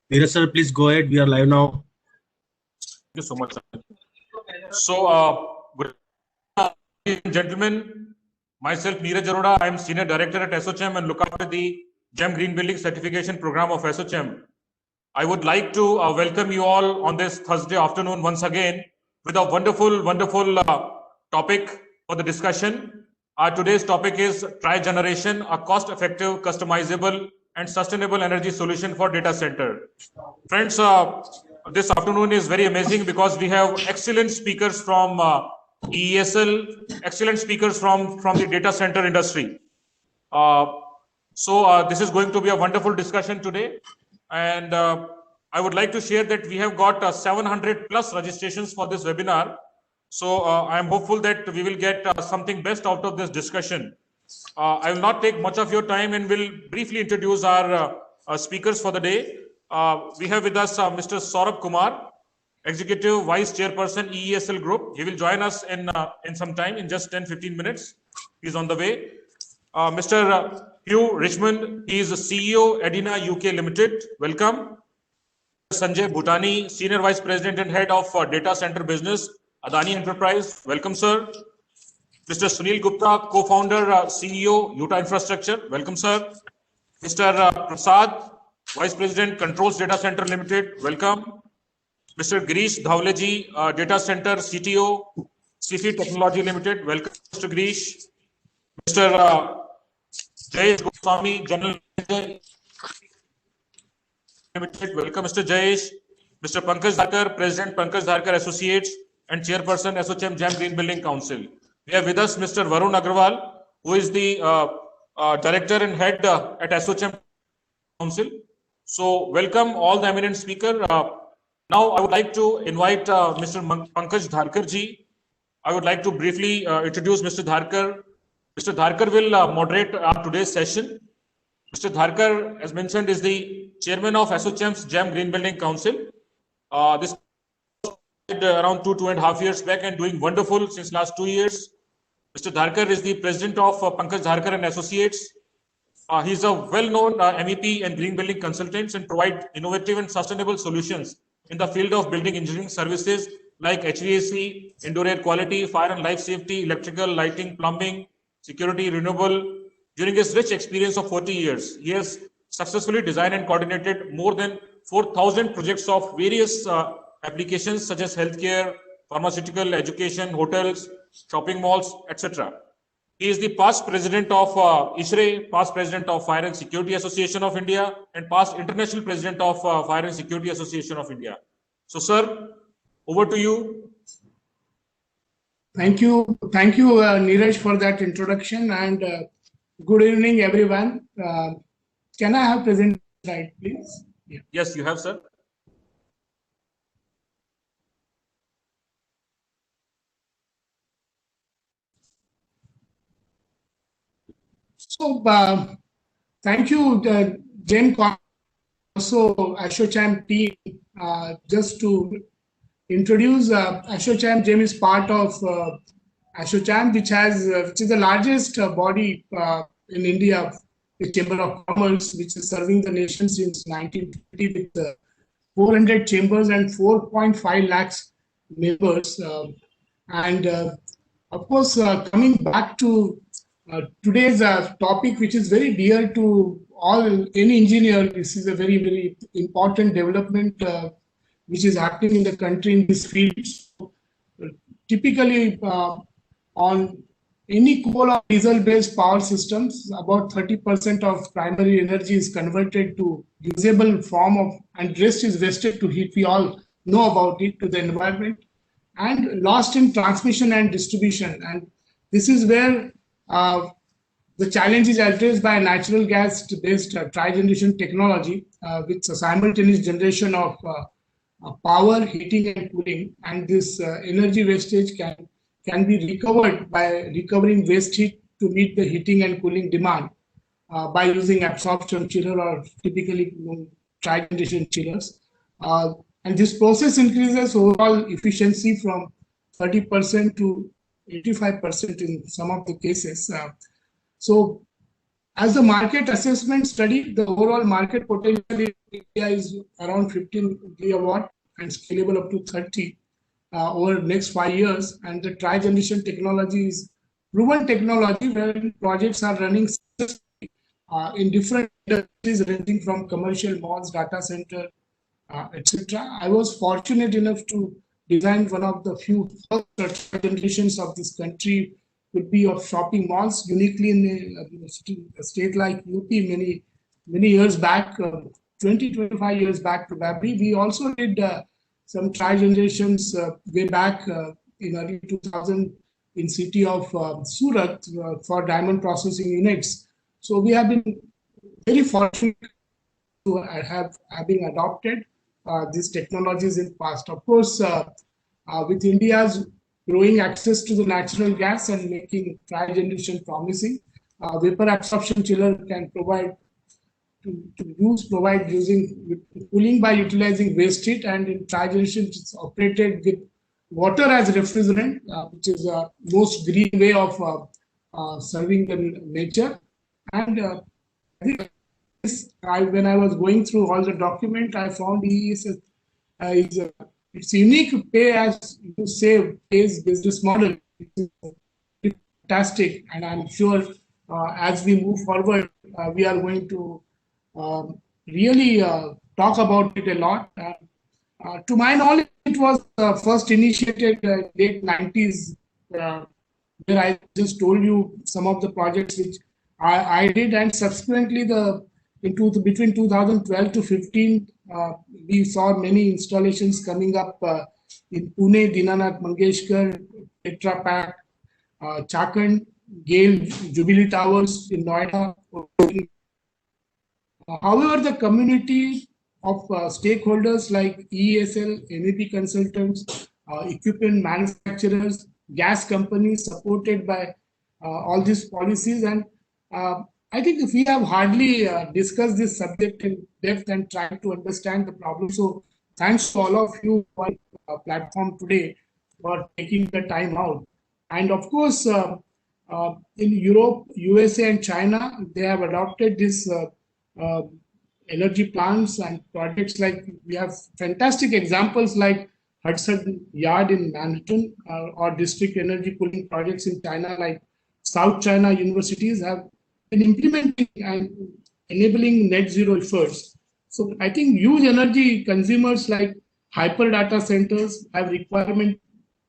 Neeraj sir, please go ahead. We are live now. Thank you so much. So, good evening, gentlemen. Myself, Neeraj Arora. I am Senior Director at SOCHM and look after the GEM Green Building Certification Program of SOCHM. I would like to welcome you all on this Thursday afternoon once again with a wonderful topic for the discussion. Today's topic is Trigeneration, a cost-effective, customizable, and sustainable energy solution for data center. Friends, this afternoon is very amazing because we have excellent speakers from EESL, excellent speakers from the data center industry. So this is going to be a wonderful discussion today. And I would like to share that we have got 700 plus registrations for this webinar. So I am hopeful that we will get something best out of this discussion. I will not take much of your time and will briefly introduce our speakers for the day. We have with us Mr. Saurabh Kumar, Executive Vice Chairperson, EESL Group. He will join us in some time, in just 10-15 minutes. He's on the way. Mr. Hugh, Richmond, he is the CEO, Edina UK Limited. Welcome. Sanjay, Bhutani, Senior Vice President and Head of Data Center Business, Adani Enterprise. Welcome, sir. Mr. Sunil Gupta, Co-Founder, CEO, Yotta Infrastructure. Welcome, sir. Mr. Prasad, Vice President, Controls Data Center Limited. Welcome. Mr. Girish, Dhavale, Data Center CTO, Sify Technology Limited. Welcome, Mr. Girish. Mr. Jayesh Goswami, General Manager Limited. Welcome, Mr. Jayesh. Mr. Pankaj Dharkar, President, Pankaj Dharkar Associates and Chairperson, SOCHM GEM Green Building Council. We have with us Mr. Varun Agrawal, who is the Director and Head at SOCHM Council. So, welcome all the eminent speaker. Now, I would like to invite Mr. Pankaj Dharkar ji. I would like to briefly introduce Mr. Dharkar. Mr. Dharkar will moderate today's session. Mr. Dharkar, as mentioned, is the Chairman of SOCHM's GEM Green Building Council. This around 2.5 years back and doing wonderful since last 2 years. Mr. Dharkar is the President of Pankaj Dharkar and Associates. He is a well-known MEP and green building consultant and provide innovative and sustainable solutions in the field of building engineering services like HVAC, indoor air quality, fire and life safety, electrical, lighting, plumbing, security, renewable. During his rich experience of 40 years, he has successfully designed and coordinated more than 4,000 projects of various applications such as healthcare, pharmaceutical, education, hotels, shopping malls, etc. He is the past president of ISRE, past president of Fire and Security Association of India, and past international president of Fire and Security Association of India. So, sir, over to you. Thank you, Neeraj, for that introduction, and good evening, everyone. Can I have present slide, please? Yeah. Yes, you have, sir. So, thank you, GEM, also ASSOCHM team. Just to introduce, ASSOCHM GEM is part of ASSOCHM, which is the largest body in India, the Chamber of Commerce, which is serving the nation since 1920 with 400 chambers and 4.5 lakhs members. Of course, coming back to today's topic, which is very dear to any engineer. This is a very important development which is happening in the country in this field. So, typically, on any coal or diesel-based power systems, about 30% of primary energy is converted to usable form of, and rest is wasted to heat. We all know about it, to the environment, and lost in transmission and distribution. And this is where the challenge is addressed by natural gas-based trigeneration technology with a simultaneous generation of power, heating, and cooling. And this energy wastage can be recovered by recovering waste heat to meet the heating and cooling demand by using absorption chiller or typically trigeneration chillers. And this process increases overall efficiency from 30% to 85% in some of the cases. So As the market assessment study, the overall market potential in India is around 15 gigawatt and scalable up to 30 over the next 5 years. And the trigeneration technology is proven technology where projects are running in different industries ranging from commercial malls, data center, etc. I was fortunate enough to design one of the few first generations of this country could be of shopping malls, uniquely in a state like UP many years back, 25 years back probably. We also did some tri-generations way back in early 2000 in city of Surat for diamond processing units. So we have been very fortunate to have having adopted these technologies in past. Of course, with India's growing access to the natural gas and making tri-generation promising, vapor absorption chiller can provide using cooling by utilizing waste heat, and in tri-generation it's operated with water as refrigerant, which is the most green way of serving the nature. And when I was going through all the document, I found EESL it's unique pay as you save pays business model. It's fantastic, and I'm sure as we move forward, we are going to really talk about it a lot. To my knowledge, it was first initiated late 90s, where I just told you some of the projects which I did, and subsequently between 2012 to 15, we saw many installations coming up in Pune, Dinanath Mangeshkar, Tetra Pak, Chakan, Gale, Jubilee Towers in Noida. However, the community of stakeholders like EESL, MEP consultants, equipment manufacturers, gas companies supported by all these policies, and I think if we have hardly discussed this subject in depth and tried to understand the problem. So thanks to all of you on the platform today for taking the time out. And of course, in Europe, USA and China, they have adopted this energy plants and projects. Like we have fantastic examples like Hudson Yard in Manhattan or district energy cooling projects in China, like South China universities have been implementing and enabling net zero efforts. So I think huge energy consumers like hyper data centers have requirement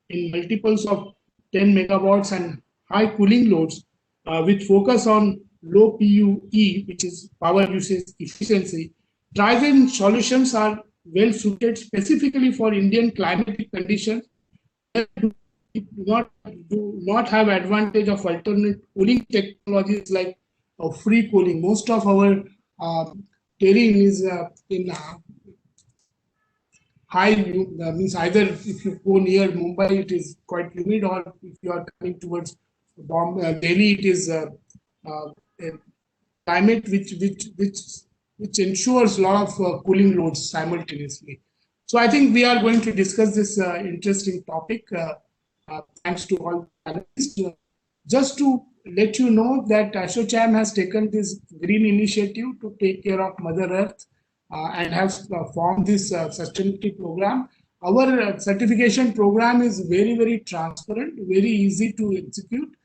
in multiples of 10 megawatts and high cooling loads which focus on low PUE, which is power usage efficiency. Trigen solutions are well suited specifically for Indian climatic conditions. Do not have advantage of alternate cooling technologies like free cooling. Most of our terrain is in high, means either if you go near Mumbai, it is quite humid, or if you are coming towards Delhi, it is a climate which ensures a lot of cooling loads simultaneously. So I think we are going to discuss this interesting topic. Thanks to all panelists. Just to let you know that ASSOCHAM has taken this green initiative to take care of Mother Earth and has formed this sustainability program. Our certification program is very, very transparent, very easy to execute.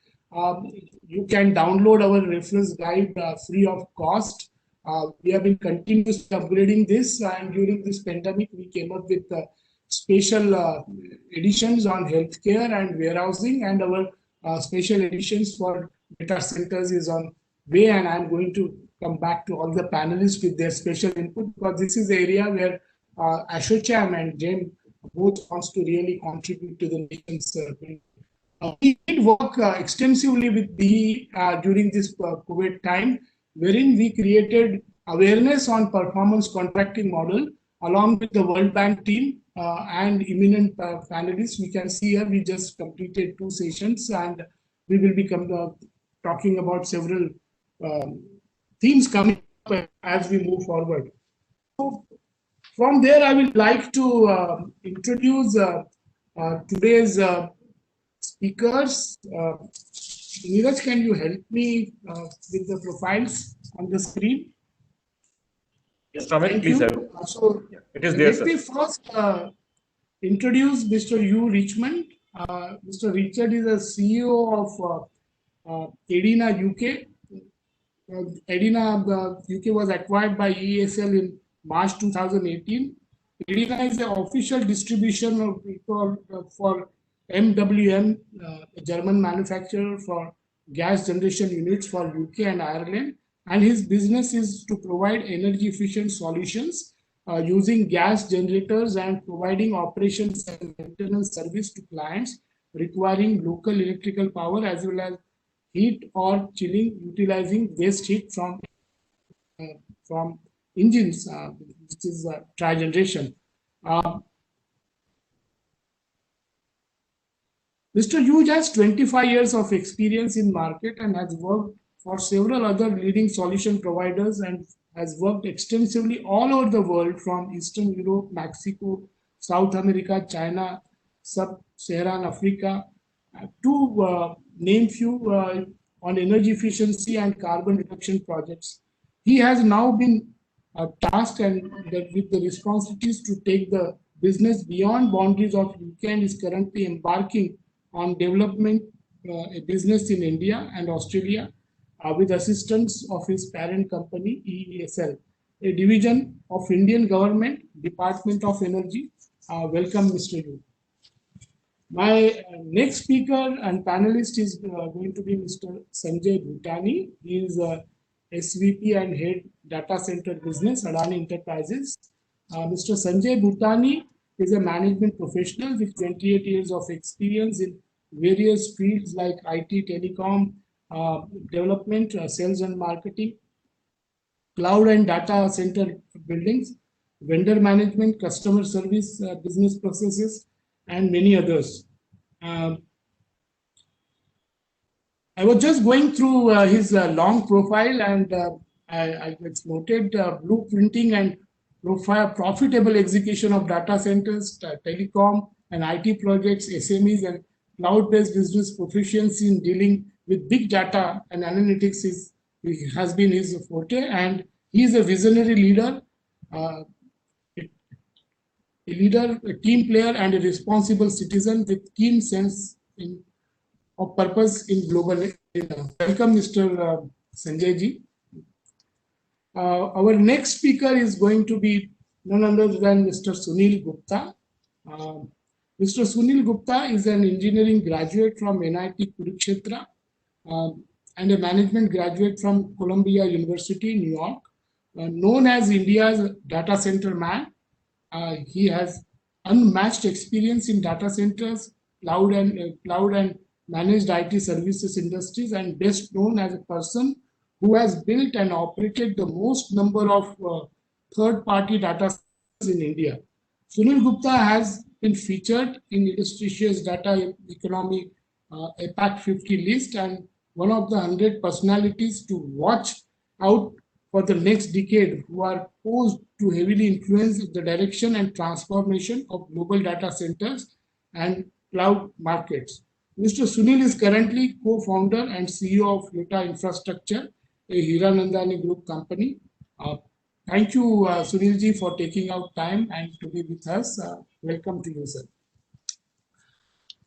You can download our reference guide free of cost. We have been continuously upgrading this, and during this pandemic, we came up with special editions on healthcare and warehousing, and our special editions for data centers is on way, and I'm going to come back to all the panelists with their special input, because this is the area where ASSOCHAM and GEM both wants to really contribute to the nation's we did work extensively with BE during this COVID time, wherein we created awareness on performance contracting model along with the World Bank team and eminent panelists. We can see here we just completed 2 sessions, and we will be talking about several themes coming up as we move forward. So from there, I would like to introduce today's speakers. Neeraj, can you help me with the profiles on the screen? Yes, Amit, Thank please you. have it. So It is there, let sir. me first introduce Mr. Hugh Richmond. Mr. Richard is a CEO of Edina UK. Edina UK was acquired by EESL in March 2018. Edina is the official distribution of for MWM, a German manufacturer for gas generation units for UK and Ireland. And his business is to provide energy efficient solutions using gas generators and providing operations and maintenance service to clients requiring local electrical power as well as heat or chilling utilizing waste heat from engines, which is trigeneration. Mr. Hughes has 25 years of experience in market and has worked for several other leading solution providers and has worked extensively all over the world from Eastern Europe, Mexico, South America, China, Sub-Saharan Africa, to name few on energy efficiency and carbon reduction projects. He has now been tasked and with the responsibilities to take the business beyond boundaries of UK and is currently embarking on development a business in India and Australia with assistance of his parent company EESL, a division of Indian government, Department of Energy. Welcome, Mr. Hugh. My next speaker and panelist is going to be Mr. Sanjay Bhutani. He is SVP and Head Data Center Business, Adani Enterprises. Mr. Sanjay Bhutani is a management professional with 28 years of experience in various fields like IT, telecom, development, sales and marketing, cloud and data center buildings, vendor management, customer service, business processes, and many others. I was just going through his long profile and I noted blueprinting and profitable execution of data centers, telecom and IT projects, SMEs and cloud-based business proficiency in dealing with big data and analytics has been his forte, and he is a visionary leader, a team player, and a responsible citizen with keen sense of purpose in global. Welcome, Mr. Sanjay ji. Our next speaker is going to be none other than Mr. Sunil Gupta. Mr. Sunil Gupta is an engineering graduate from NIT Kurukshetra and a management graduate from Columbia University, New York. Known as India's data center man, he has unmatched experience in data centers, cloud and managed IT services industries, and best known as a person who has built and operated the most number of third-party data centers in India. Sunil Gupta has been featured in illustrious data economy APAC 50 list and one of the 100 personalities to watch out for the next decade who are posed to heavily influence the direction and transformation of global data centers and cloud markets. Mr. Sunil is currently co-founder and CEO of Yotta Infrastructure, a Hiranandani Group company. Thank you, Sunil ji, for taking out time and to be with us. Welcome to you, sir.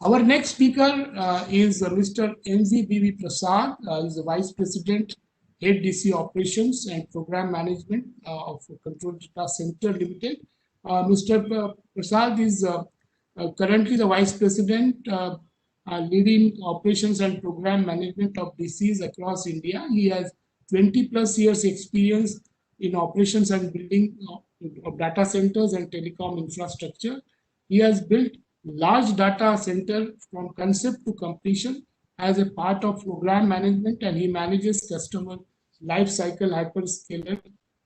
Our next speaker is Mr. Mvbv Prasad. He is the Vice President, Head DC Operations and Program Management of Control Data Center Limited. Mr. Prasad is currently the Vice President leading operations and program management of DCs across India. He has 20 plus years experience in operations and building of data centers and telecom infrastructure. He has built large data center from concept to completion as a part of program management, and he manages customer life cycle hyperscaler,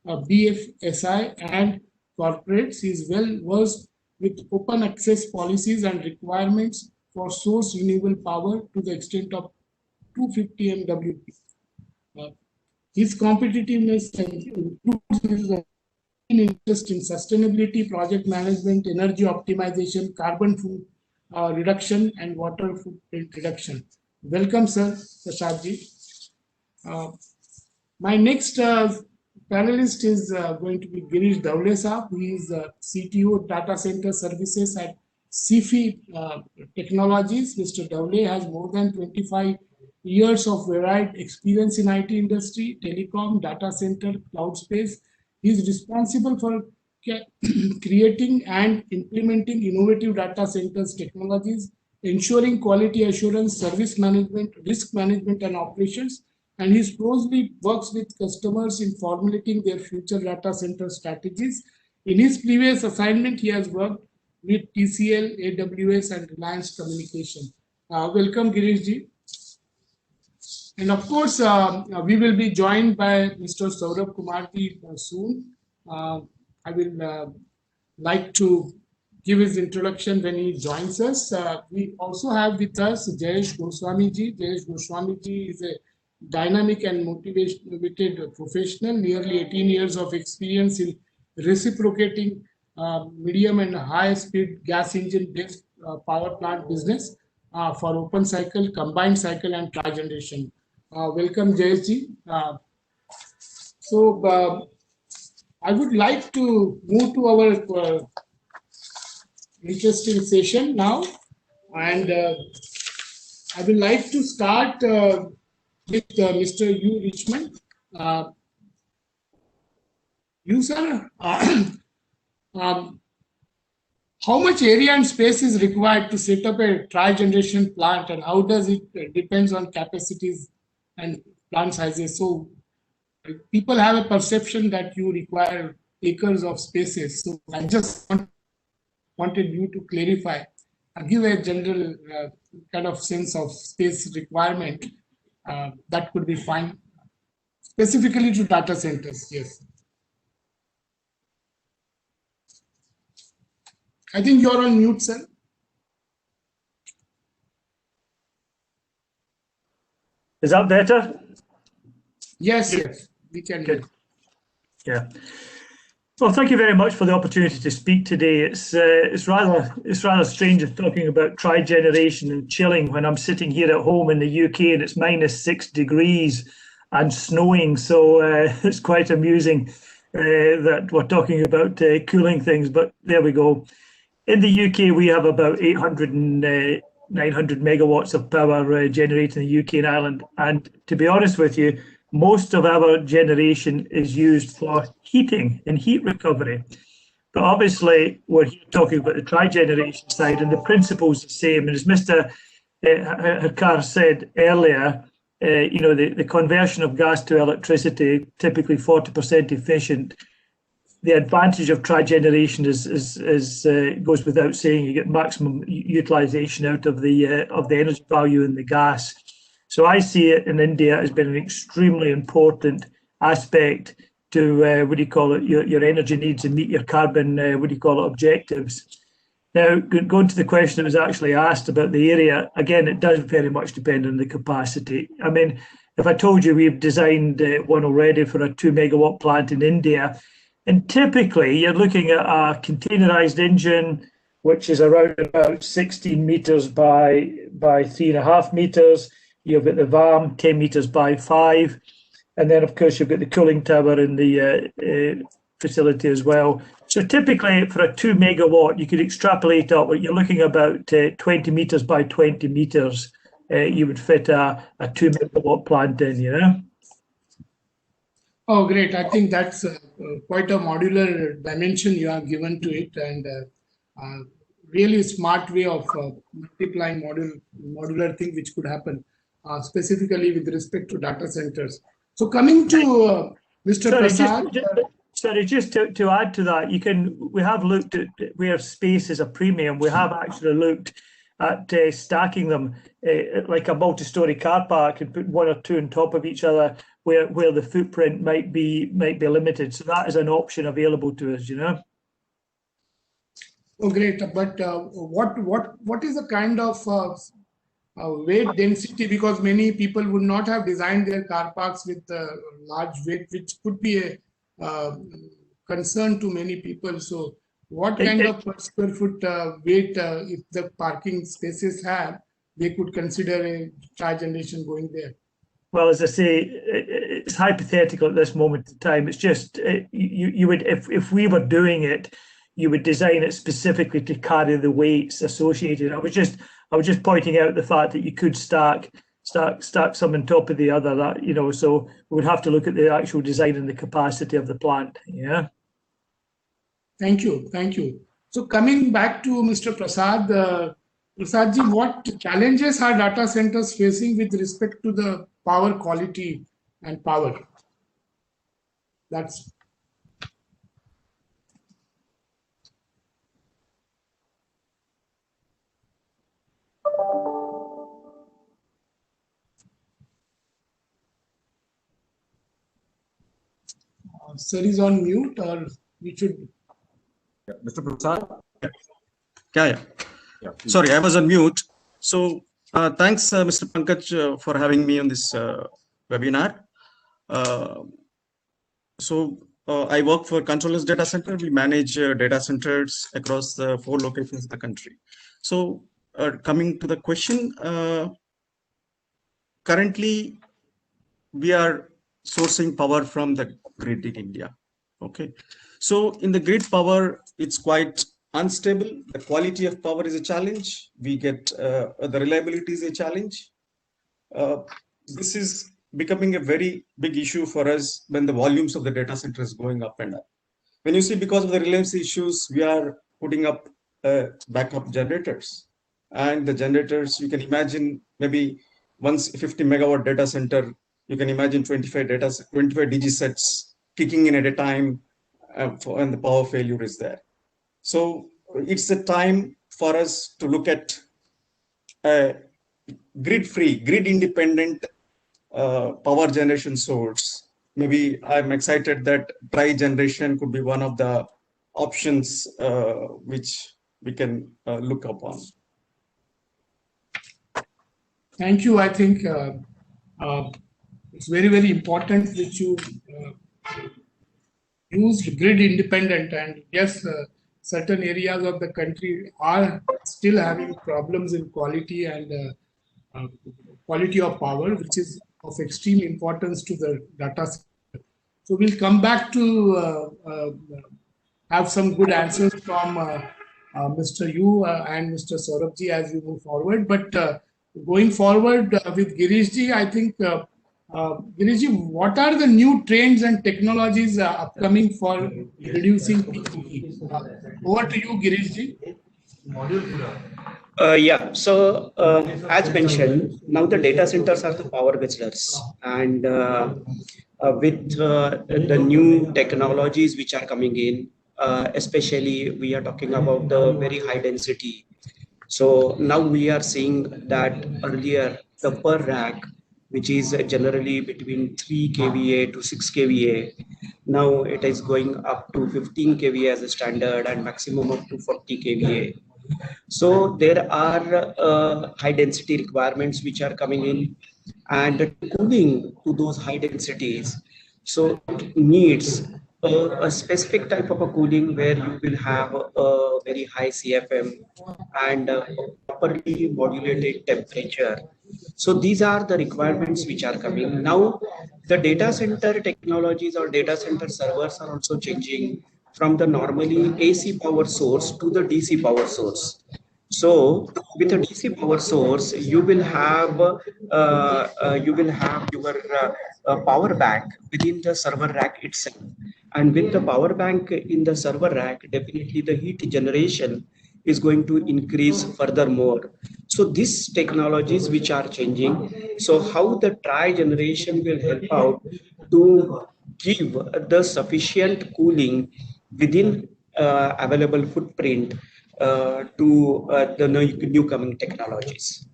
BFSI and corporates. He is well versed with open access policies and requirements for source renewable power to the extent of 250 MWp. His competitiveness includes his interest in sustainability, project management, energy optimization, carbon food reduction, and water footprint reduction. Welcome, sir, Prasad ji. My next panelist is going to be Girish Dhavale sahab. He is CTO Data Center Services at Sify Technologies. Mr. Dhavale has more than 25 years of varied experience in IT industry, telecom, data center, cloud space. He is responsible for creating and implementing innovative data centers technologies, ensuring quality assurance, service management, risk management, and operations. And he closely works with customers in formulating their future data center strategies. In his previous assignment, he has worked with TCL, AWS, and Reliance Communication. Welcome, Girish ji. And of course, we will be joined by Mr. Saurabh Kumar ji soon. I will like to give his introduction when he joins us. We also have with us Jayesh Goswami ji. Jayesh Goswami ji is a dynamic and motivated professional, nearly 18 years of experience in reciprocating medium and high speed gas engine based power plant business for open cycle, combined cycle, and trigeneration. Welcome, Jayesh ji. I would like to move to our interesting session now, and I would like to start with Mr. Hugh Richmond. You, sir, how much area and space is required to set up a tri-generation plant, and how does it depends on capacities and plant sizes? So people have a perception that you require acres of spaces. So I just wanted you to clarify, give a general kind of sense of space requirement. That could be fine. Specifically to data centers, yes. I think you're on mute, sir. Is that better? Yes, yes, we can. Good. Yeah. Well, thank you very much for the opportunity to speak today. It's rather strange talking about trigeneration and chilling when I'm sitting here at home in the UK and it's -6 degrees and snowing. So it's quite amusing that we're talking about cooling things. But there we go. In the UK, we have about 800 and 900 megawatts of power generated in the UK and Ireland. And to be honest with you, most of our generation is used for heating and heat recovery. But obviously, we're here talking about the tri-generation side, and the principle is the same. And as Mr. Dharkar said earlier, the conversion of gas to electricity, typically 40% efficient. The advantage of tri-generation is goes without saying. You get maximum utilization out of the energy value in the gas. So I see it in India as being an extremely important aspect to your energy needs and meet your carbon objectives. Now, going to the question that was actually asked about the area, again, it does very much depend on the capacity. I mean, if I told you we've designed one already for a 2 megawatt plant in India, and typically you're looking at a containerized engine, which is around about 16 meters by 3.5 meters. You've got the VAM 10 meters by 5. And then, of course, you've got the cooling tower in the facility as well. So typically for a 2 megawatt, you could extrapolate up, you're looking about 20 meters by 20 meters. You would fit a 2 megawatt plant in, Oh, great. I think that's quite a modular dimension you have given to it, and really smart way of multiplying modular thing which could happen, specifically with respect to data centers. So coming to Mr. Prasad. Just to add to that, we have looked at where space is a premium. We have actually looked at stacking them like a multi-story car park and put one or two on top of each other where the footprint might be limited. So that is an option available to us, Oh, great. But what is the kind of weight density? Because many people would not have designed their car parks with large weight, which could be a concern to many people. So what kind of per square foot weight if the parking spaces have, they could consider a trigeneration going there? Well, as I say, it's hypothetical at this moment in time. It's just you would, if we were doing it, you would design it specifically to carry the weights associated. I was just pointing out the fact that you could stack some on top of the other. That, you know, so we would have to look at the actual design and the capacity of the plant. Yeah. Thank you. So coming back to Mr. Prasad, Prasadji, what challenges are data centers facing with respect to the power quality and power? That's sir is on mute, or we should. Yeah. Mr. Prasad? Yeah. Sorry, I was on mute. So thanks, Mr. Pankaj, for having me on this webinar. I work for CtrlS Data Center. We manage data centers across the 4 locations in the country. So coming to the question, currently we are sourcing power from the grid in India. Okay. So in the grid power, it's quite unstable. The quality of power is a challenge. We get the reliability is a challenge. This is becoming a very big issue for us when the volumes of the data center is going up and up. When you see, because of the reliability issues, we are putting up backup generators. And the generators, you can imagine, maybe once 50 megawatt data center, you can imagine 25 DG sets kicking in at a time, and the power failure is there. So it's a time for us to look at grid-free, grid-independent power generation source. Maybe I'm excited that trigeneration could be one of the options which we can look upon. Thank you. I think it's very, very important that you used grid independent, and yes, certain areas of the country are still having problems in quality and quality of power, which is of extreme importance to the data center. So we'll come back to have some good answers from Mr. Hugh and Mr. Saurabh as we move forward. But going forward with Girish, I think Girish, what are the new trends and technologies upcoming for reducing peak? Over to you, Girish. Yeah, so as mentioned, now the data centers are the power guzzlers, and with the new technologies which are coming in, especially we are talking about the very high density. So now we are seeing that earlier the per rack, which is generally between 3 kVA to 6 kVA, now it is going up to 15 kVA as a standard and maximum up to 40 kVA. So there are high density requirements which are coming in, and cooling to those high densities. So it needs a specific type of a cooling where you will have a very high CFM and properly modulated temperature. So these are the requirements which are coming. Now the data center technologies or data center servers are also changing from the normally AC power source to the DC power source. So with a DC power source, you will have your power bank within the server rack itself. And with the power bank in the server rack, definitely the heat generation is going to increase furthermore. So these technologies which are changing. So how the trigeneration will help out to give the sufficient cooling within available footprint to the new coming technologies.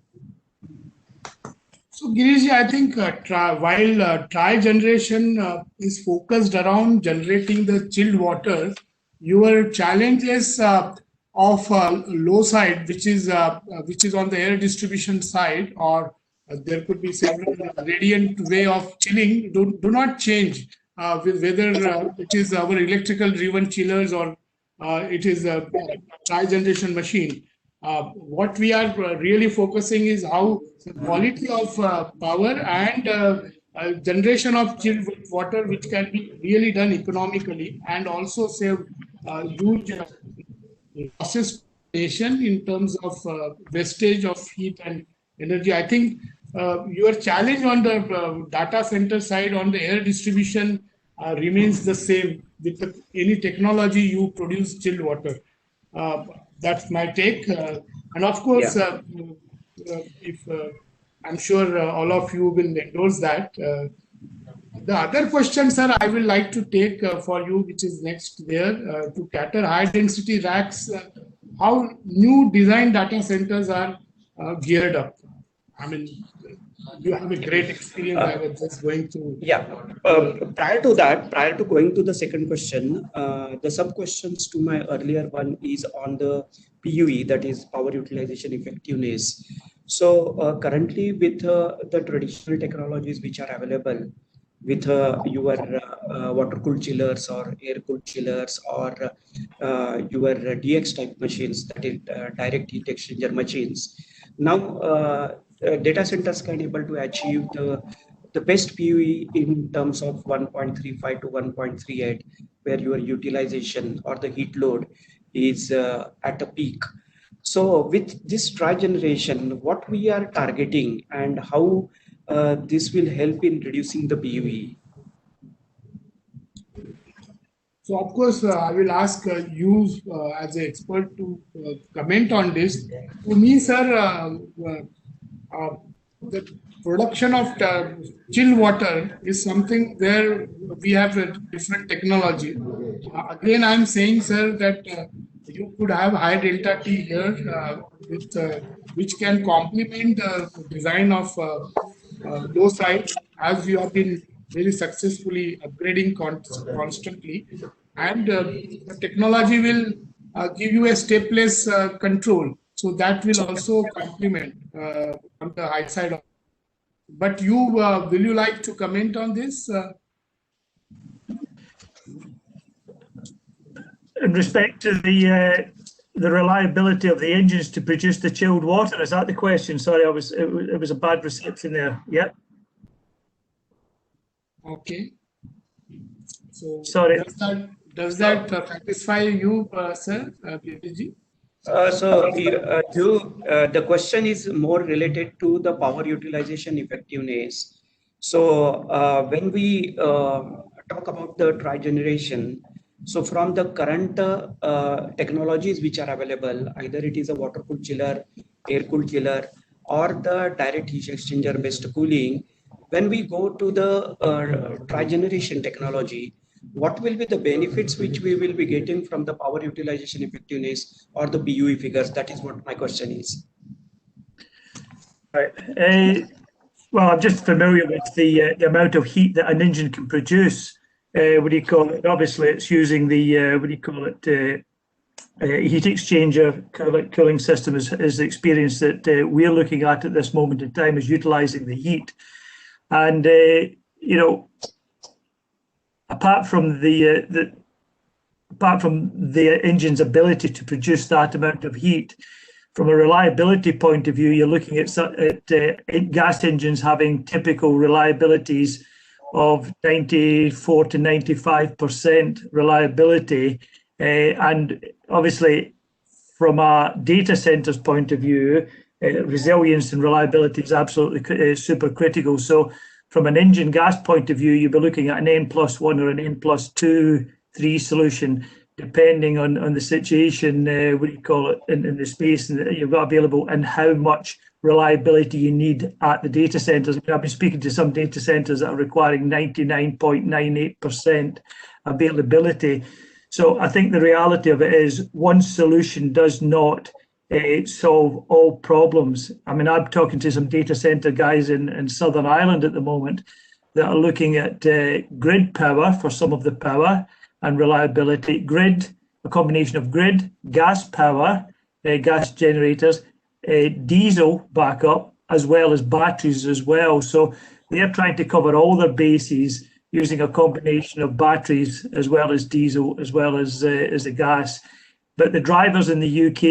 So Girish, I think while trigeneration is focused around generating the chilled water, your challenges of low side, which is on the air distribution side, or there could be several radiant way of chilling, do not change with whether it is our electrical driven chillers or it is a trigeneration machine. What we are really focusing is how the quality of power and generation of chilled water, which can be really done economically and also save huge losses nation in terms of wastage of heat and energy. I think your challenge on the data center side on the air distribution remains the same with any technology you produce chilled water. That's my take. And of course, if I'm sure all of you will endorse that. The other question, sir, I will like to take for you, which is next there, to cater high density racks, how new design data centers are geared up. I mean, you have a great experience. I was just going to. Yeah. Prior to going to the second question, the sub questions to my earlier one is on the PUE, that is power utilization effectiveness. So currently with the traditional technologies which are available, with your water-cooled chillers or air-cooled chillers or your DX type machines, that is direct heat exchanger machines. Now, data centers can able to achieve the best PUE in terms of 1.35 to 1.38, where your utilization or the heat load is at a peak. So with this trigeneration, what we are targeting and how this will help in reducing the PUE? So of course, I will ask you as an expert to comment on this. To me, sir, the production of chill water is something where we have a different technology. Again, I'm saying, sir, that you could have high delta T here, with, which can complement the design of low side, as you have been very successfully upgrading constantly. And the technology will give you a stepless control. So that will also complement on the high side of. But you, will you like to comment on this? In respect to the reliability of the engines to produce the chilled water, is that the question? Sorry, it was a bad reception there. Yeah. Okay. So sorry. Does that satisfy you, sir, PPG? The question is more related to the power utilization effectiveness. So when we talk about the trigeneration, so from the current technologies which are available, either it is a water-cooled chiller, air-cooled chiller, or the direct heat exchanger based cooling, when we go to the trigeneration technology, what will be the benefits which we will be getting from the power utilization effectiveness or the PUE figures? That is what my question is. Right. Well, I'm just familiar with the amount of heat that an engine can produce. What do you call it? Obviously, it's using the what do you call it? Heat exchanger cooling system is the experience that we're looking at this moment in time, is utilizing the heat. And you know, apart from the engine's ability to produce that amount of heat, from a reliability point of view, you're looking at gas engines having typical reliabilities of 94 to 95% reliability, and obviously from a data center's point of view, resilience and reliability is absolutely super critical. So from an engine gas point of view, you'll be looking at an N+1 or an N+2/3 solution, depending on the situation, what do you call it, in the space that you've got available and how much reliability you need at the data centers. I mean, I've been speaking to some data centers that are requiring 99.98% availability. So I think the reality of it is one solution does not solve all problems. I mean, I'm talking to some data center guys in Southern Ireland at the moment that are looking at grid power for some of the power and reliability, grid, a combination of grid, gas power, gas generators, diesel backup, as well as batteries as well. So they're trying to cover all their bases using a combination of batteries as well as diesel, as well as the gas. But the drivers in the UK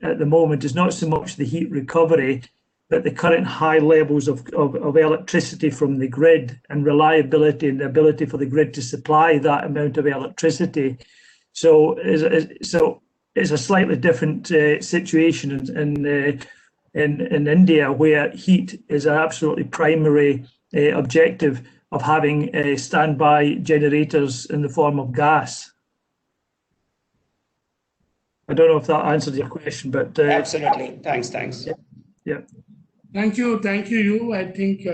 at the moment is not so much the heat recovery, but the current high levels of electricity from the grid and reliability and the ability for the grid to supply that amount of electricity. So it's a slightly different situation in India, where heat is an absolutely primary objective of having standby generators in the form of gas. I don't know if that answers your question, but absolutely. Thanks. Yeah. Thank you, Hugh. I think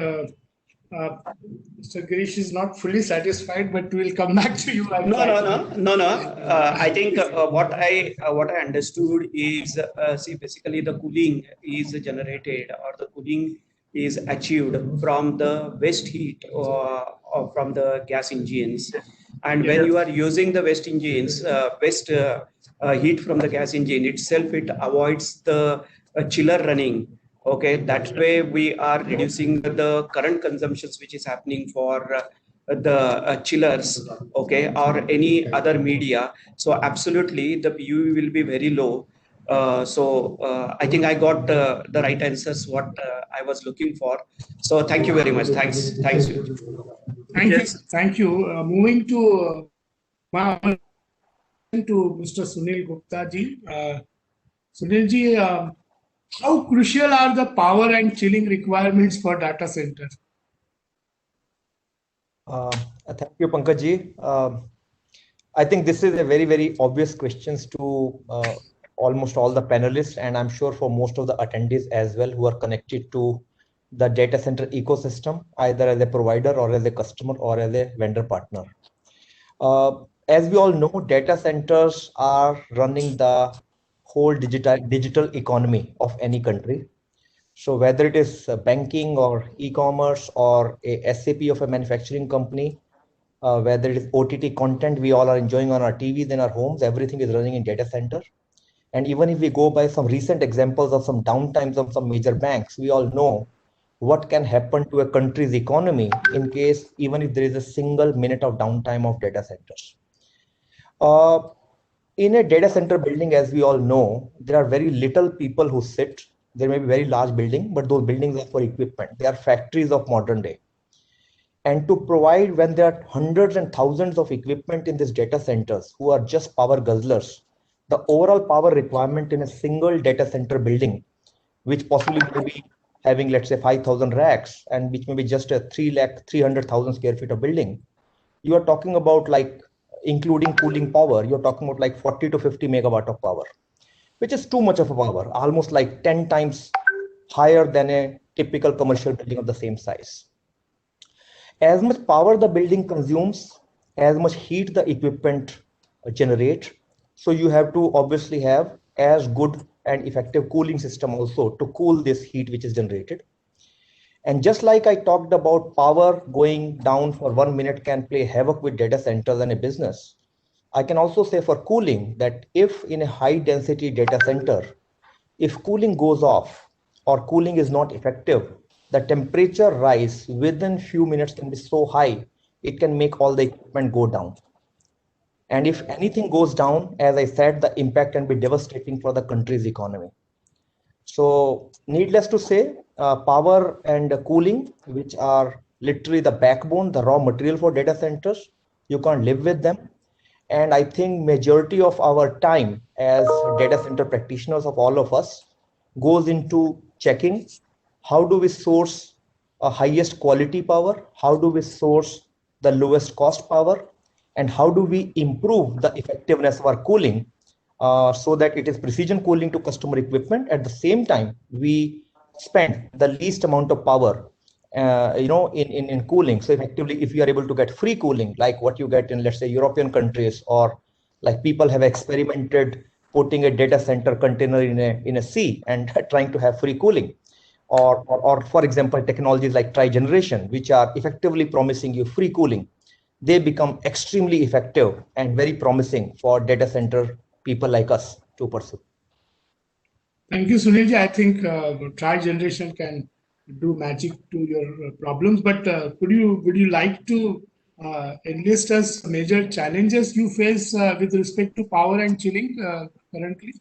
Mr. Girish is not fully satisfied, but we'll come back to you. No. I think what I understood is, see, basically the cooling is generated, or the cooling is achieved from the waste heat or from the gas engines. And when you are using the waste engines, heat from the gas engine itself, it avoids the chiller running. Okay, that way we are reducing the current consumptions which is happening for the chillers, okay, or any other media. So absolutely the PUE will be very low. So I think I got the right answers what I was looking for. So thank you very much. Thanks. Thank you. Moving to Mr. Sunil Gupta ji. Sunil ji, how crucial are the power and chilling requirements for data center? Thank you, Pankaj ji. I think this is a very, very obvious questions to almost all the panelists, and I'm sure for most of the attendees as well who are connected to the data center ecosystem, either as a provider or as a customer or as a vendor partner. As we all know, data centers are running the whole digital economy of any country. So whether it is banking or e-commerce or a SAP of a manufacturing company, whether it is OTT content we all are enjoying on our TVs in our homes, everything is running in data center. And even if we go by some recent examples of some downtimes of some major banks, we all know what can happen to a country's economy in case even if there is a single minute of downtime of data centers. In a data center building, as we all know, there are very little people who sit. There may be very large building, but those buildings are for equipment. They are factories of modern day. And to provide, when there are hundreds and thousands of equipment in these data centers who are just power guzzlers, the overall power requirement in a single data center building, which possibly may be having, let's say, 5,000 racks, and which may be just a 300,000 square feet of building, you are talking about, like, including cooling power, you're talking about like 40 to 50 megawatt of power, which is too much of a power, almost like 10 times higher than a typical commercial building of the same size. As much power the building consumes, as much heat the equipment generates. So you have to obviously have as good and effective cooling system also to cool this heat which is generated. And just like I talked about power going down for 1 minute can play havoc with data centers and a business, I can also say for cooling that if in a high density data center, if cooling goes off or cooling is not effective, the temperature rise within few minutes can be so high, it can make all the equipment go down. And if anything goes down, as I said, the impact can be devastating for the country's economy. So needless to say, power and cooling, which are literally the backbone, the raw material for data centers, you can't live with them. And I think majority of our time as data center practitioners of all of us goes into checking how do we source a highest quality power, how do we source the lowest cost power, and how do we improve the effectiveness of our cooling so that it is precision cooling to customer equipment. At the same time, we spend the least amount of power in cooling. So effectively, if you are able to get free cooling, like what you get in, let's say, European countries, or like people have experimented putting a data center container in a sea and trying to have free cooling, or for example, technologies like Trigeneration, which are effectively promising you free cooling, they become extremely effective and very promising for data center people like us to pursue. Thank you, Sunil. I think Trigeneration can do magic to your problems, but would you like to enlist us major challenges you face with respect to power and chilling currently?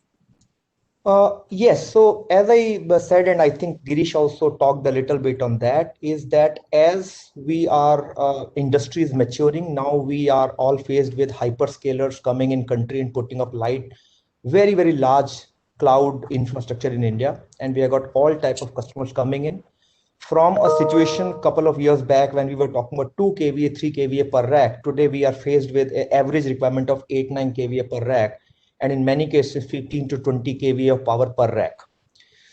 Yes, so as I said, and I think Girish also talked a little bit on that, is that as we are industry is maturing, now we are all faced with hyperscalers coming in country and putting up very, very large cloud infrastructure in India. And we have got all type of customers coming in. From a situation a couple of years back when we were talking about 2 kVA, 3 kVA per rack, today we are faced with an average requirement of 8-9 kVA per rack, and in many cases 15 to 20 kVA of power per rack.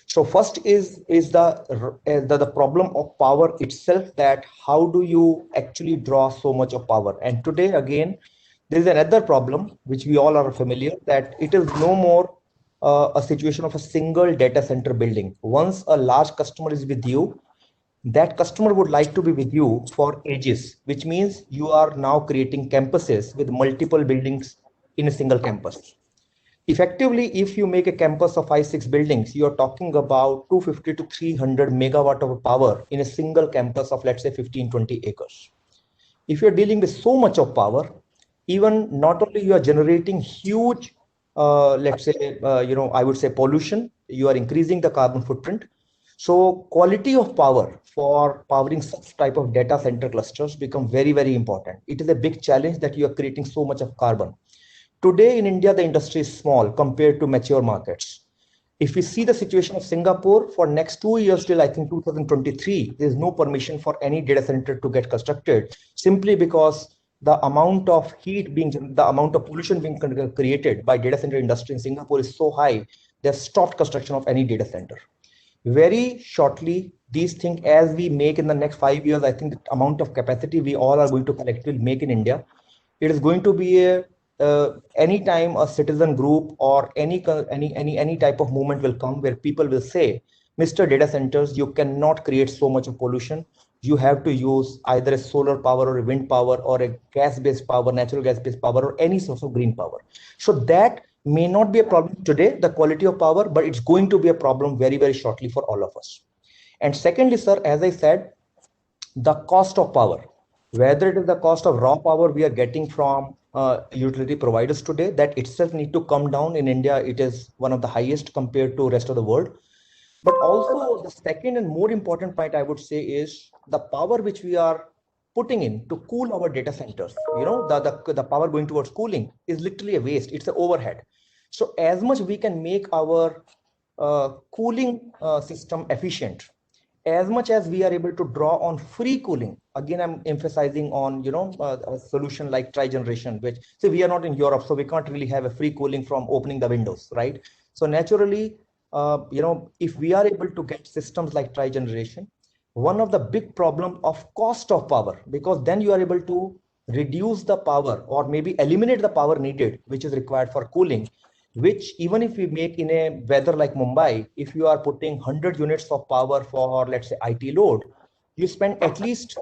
So first is the problem of power itself, that how do you actually draw so much of power? And today again, there is another problem which we all are familiar, that it is no more a situation of a single data center building. Once a large customer is with you, that customer would like to be with you for ages, which means you are now creating campuses with multiple buildings in a single campus. Effectively, if you make a campus of 5-6 buildings, you are talking about 250 to 300 megawatt of power in a single campus of, let's say, 15-20 acres. If you're dealing with so much of power, even not only you are generating huge, let's say, I would say pollution, you are increasing the carbon footprint. So quality of power for powering such type of data center clusters become very, very important. It is a big challenge that you are creating so much of carbon. Today in India, the industry is small compared to mature markets. If we see the situation of Singapore, for next 2 years till I think 2023, there is no permission for any data center to get constructed, simply because the amount of the amount of pollution being created by data center industry in Singapore is so high, they have stopped construction of any data center. Very shortly, these things, as we make in the next 5 years, I think the amount of capacity we all are going to collectively make in India, it is going to be anytime a citizen group or any type of movement will come where people will say, Mr. Data Centers, you cannot create so much of pollution. You have to use either a solar power or a wind power or a gas-based power, natural gas-based power, or any source of green power. So that may not be a problem today, the quality of power, but it's going to be a problem very, very shortly for all of us. And secondly, sir, as I said, the cost of power, whether it is the cost of raw power we are getting from utility providers today, that itself need to come down. In India, it is one of the highest compared to rest of the world. But also the second and more important point I would say is the power which we are putting in to cool our data centers. The power going towards cooling is literally a waste. It's an overhead. So as much we can make our cooling system efficient, as much as we are able to draw on free cooling, again, I'm emphasizing on, a solution like Trigeneration, which, see, we are not in Europe, so we can't really have a free cooling from opening the windows, right? So naturally, if we are able to get systems like Trigeneration, one of the big problem of cost of power, because then you are able to reduce the power or maybe eliminate the power needed, which is required for cooling, which even if we make in a weather like Mumbai, if you are putting 100 units of power for, let's say, IT load, you spend at least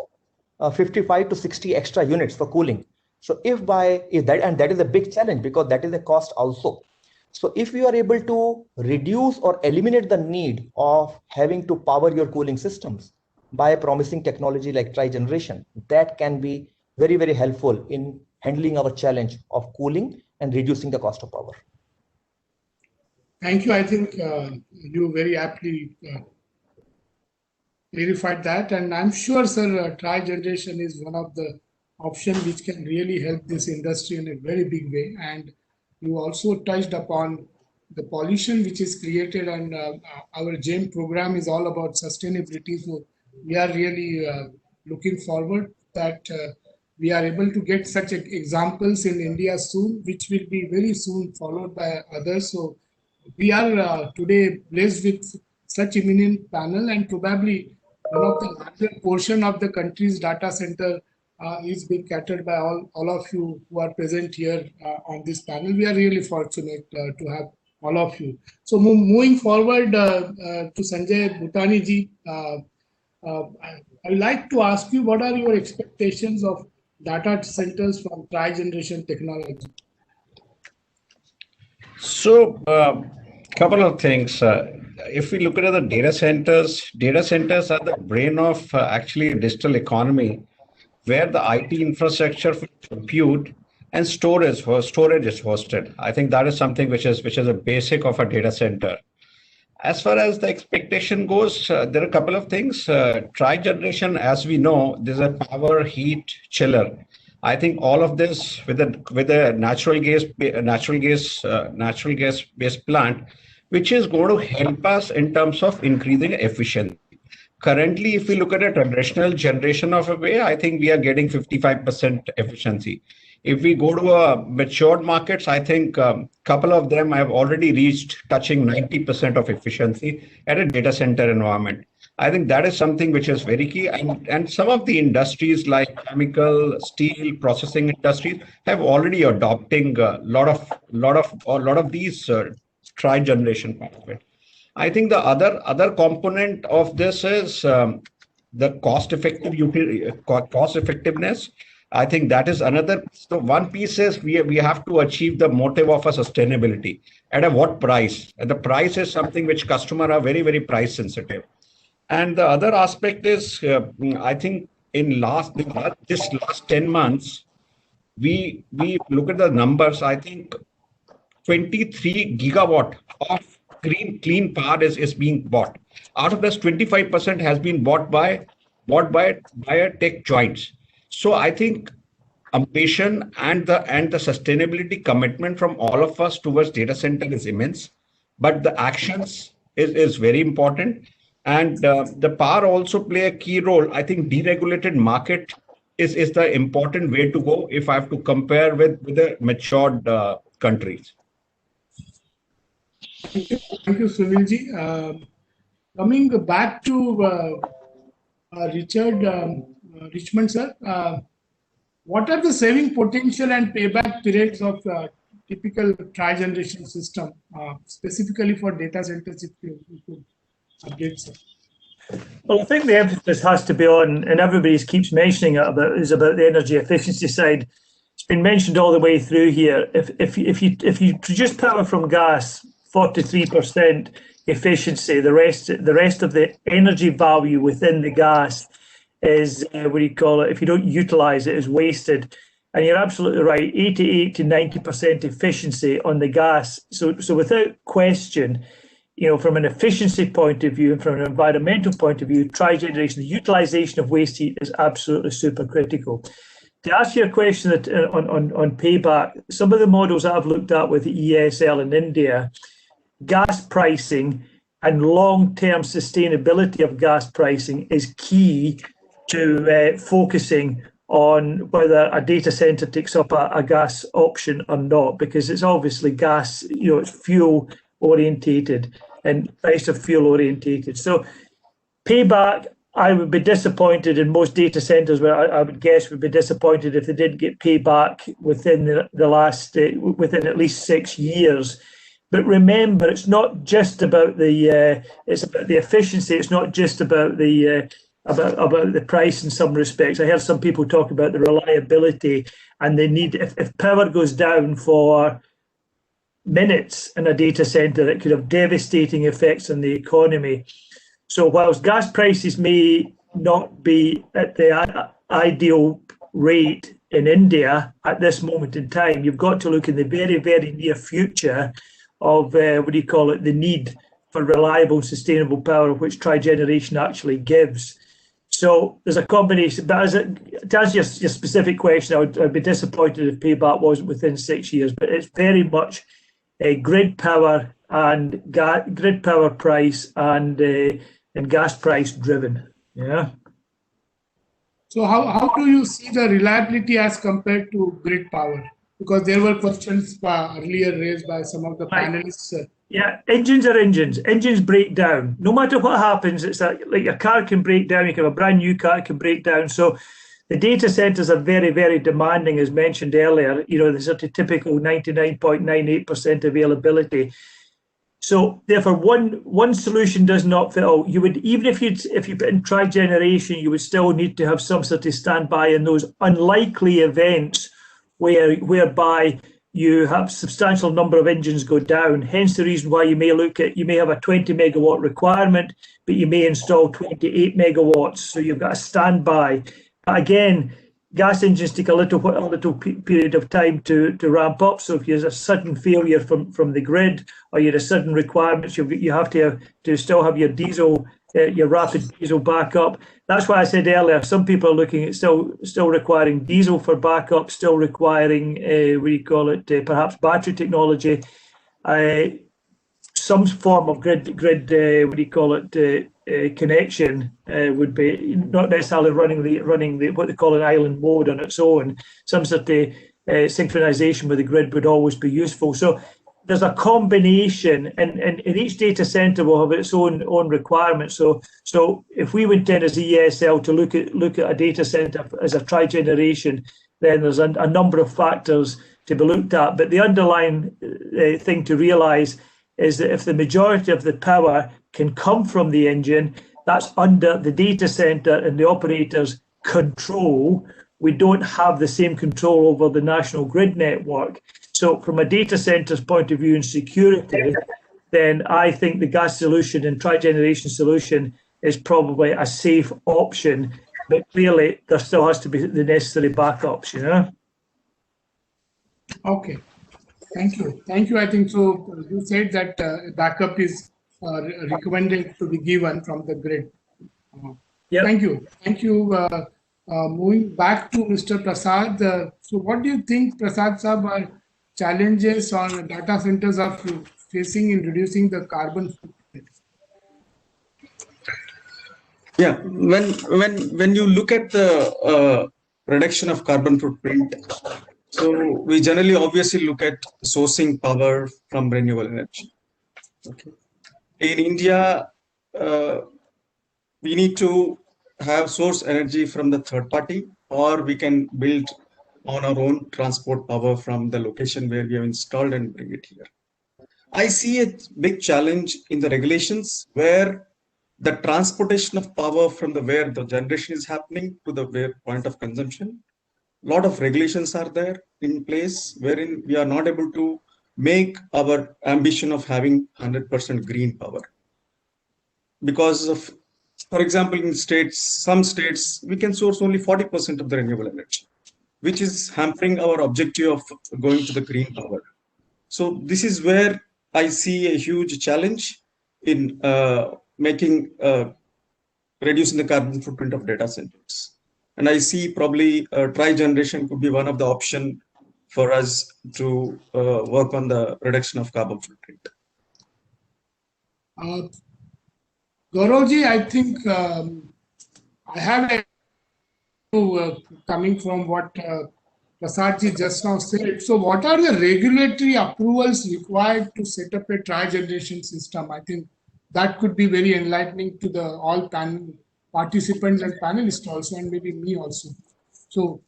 55 to 60 extra units for cooling. So that is a big challenge, because that is a cost also. So if you are able to reduce or eliminate the need of having to power your cooling systems by a promising technology like Trigeneration, that can be very, very helpful in handling our challenge of cooling and reducing the cost of power. Thank you. I think you very aptly clarified that, and I'm sure, sir, Trigeneration is one of the options which can really help this industry in a very big way. And you also touched upon the pollution which is created, and our GEM program is all about sustainability. So we are really looking forward that we are able to get such examples in India soon, which will be very soon followed by others. So we are today blessed with such eminent panel, and probably one of the larger portion of the country's data center is being catered by all of you who are present here on this panel. We are really fortunate to have all of you. So moving forward to Sanjay Bhutani ji, I would like to ask you, what are your expectations of data centers from Trigeneration technology? So, couple of things. If we look at the data centers are the brain of actually digital economy, where the IT infrastructure for compute and storage is hosted. I think that is something which is a basic of a data center. As far as the expectation goes, there are a couple of things. Trigeneration, as we know, there's a power, heat, chiller. I think all of this with a natural gas based plant, which is going to help us in terms of increasing efficiency. Currently, if we look at a traditional generation of a way, I think we are getting 55% efficiency. If we go to matured markets, I think a couple of them have already reached touching 90% of efficiency at a data center environment. I think that is something which is very key. And some of the industries like chemical, steel, processing industries have already adopting a lot of these tri-generation part of it. I think the other component of this is the cost effectiveness. I think that is another. So one piece is we have to achieve the motive of a sustainability at a what price. And the price is something which customers are very, very price sensitive. And the other aspect is I think in this last 10 months, we look at the numbers. I think 23 gigawatt of clean power is being bought. Out of this, 25% has been bought by tech joints. So I think ambition and the sustainability commitment from all of us towards data center is immense, but the actions is very important. And the power also play a key role. I think deregulated market is the important way to go if I have to compare with the matured countries. Thank you, Sunilji. Coming back to Richmond, sir, what are the saving potential and payback periods of typical tri-generation system, specifically for data centers, if you could update, sir? Well, I think the emphasis has to be on, and everybody keeps mentioning it, is about the energy efficiency side. It's been mentioned all the way through here. If you produce power from gas, 43% efficiency, the rest of the energy value within the gas is if you don't utilize it, is wasted. And you're absolutely right, 88 to 90% efficiency on the gas. So without question, from an efficiency point of view and from an environmental point of view, tri-generation, the utilization of waste heat is absolutely super critical. To answer your question on payback, some of the models that I've looked at with the EESL in India, gas pricing and long-term sustainability of gas pricing is key to focusing on whether a data center takes up a gas option or not, because it's obviously gas, it's fuel orientated and price of fuel orientated. So payback, I would be disappointed in most data centers, where I would guess would be disappointed if they didn't get payback within within at least 6 years. But remember, it's not just about it's about the efficiency. It's not just about the price in some respects. I heard some people talk about the reliability, and they need, if power goes down for minutes in a data center, it could have devastating effects on the economy. So whilst gas prices may not be at the ideal rate in India at this moment in time, you've got to look in the very, very near future of the need for reliable, sustainable power, which tri-generation actually gives. So there's a combination. But to answer your specific question, I'd be disappointed if payback wasn't within 6 years. But it's very much a grid power and grid power price and gas price driven. Yeah. So how do you see the reliability as compared to grid power? Because there were questions earlier raised by some of the panelists. Yeah, engines are engines. Engines break down. No matter what happens, it's like a car can break down. You can have a brand new car, it can break down. So the data centers are very, very demanding, as mentioned earlier. The sort of typical 99.98% availability. So therefore, one solution does not fit all. You would, even if you put in tri-generation, you would still need to have some sort of standby in those unlikely events whereby you have substantial number of engines go down. Hence the reason why you may have a 20 megawatt requirement, but you may install 28 megawatts. So you've got a standby. But again, gas engines take a little period of time to ramp up. So if there's a sudden failure from the grid, or you have a sudden requirements, you have to still have your diesel, your rapid diesel backup. That's why I said earlier, some people are looking at still requiring diesel for backup, still requiring perhaps battery technology, some form of grid connection would be not necessarily running the what they call an island mode on its own. Some sort of synchronization with the grid would always be useful. So there's a combination, and each data center will have its own requirements. So if we went in as EESL to look at a data center as a trigeneration, then there's a number of factors to be looked at. But the underlying thing to realize is that if the majority of the power can come from the engine, that's under the data center and the operator's control. We don't have the same control over the national grid network. So from a data center's point of view and security, then I think the gas solution and trigeneration solution is probably a safe option, but clearly there still has to be the necessary backups, Okay. Thank you. Thank you. I think so. You said that backup is recommended to be given from the grid. Yep. Thank you. Thank you. Moving back to Mr. Prasad. So what do you think, Prasad Sahab, are challenges on data centers are facing in reducing the carbon footprint? Yeah, when you look at the reduction of carbon footprint, so we generally obviously look at sourcing power from renewable energy. Okay. In India, we need to have source energy from the third party, or we can build on our own transport power from the location where we have installed and bring it here. I see a big challenge in the regulations where the transportation of power from where the generation is happening to the point of consumption. A lot of regulations are there in place wherein we are not able to make our ambition of having 100% green power. Because of, for example, in some states, we can source only 40% of the renewable energy, which is hampering our objective of going to the green power. So this is where I see a huge challenge in reducing the carbon footprint of data centers. And I see probably trigeneration could be one of the options for us to work on the reduction of carbon footprint. Gauravji, I think I have a coming from what Prasadji just now said. So what are the regulatory approvals required to set up a trigeneration system? I think that could be very enlightening to all panel participants and panelists also, and maybe me also. So,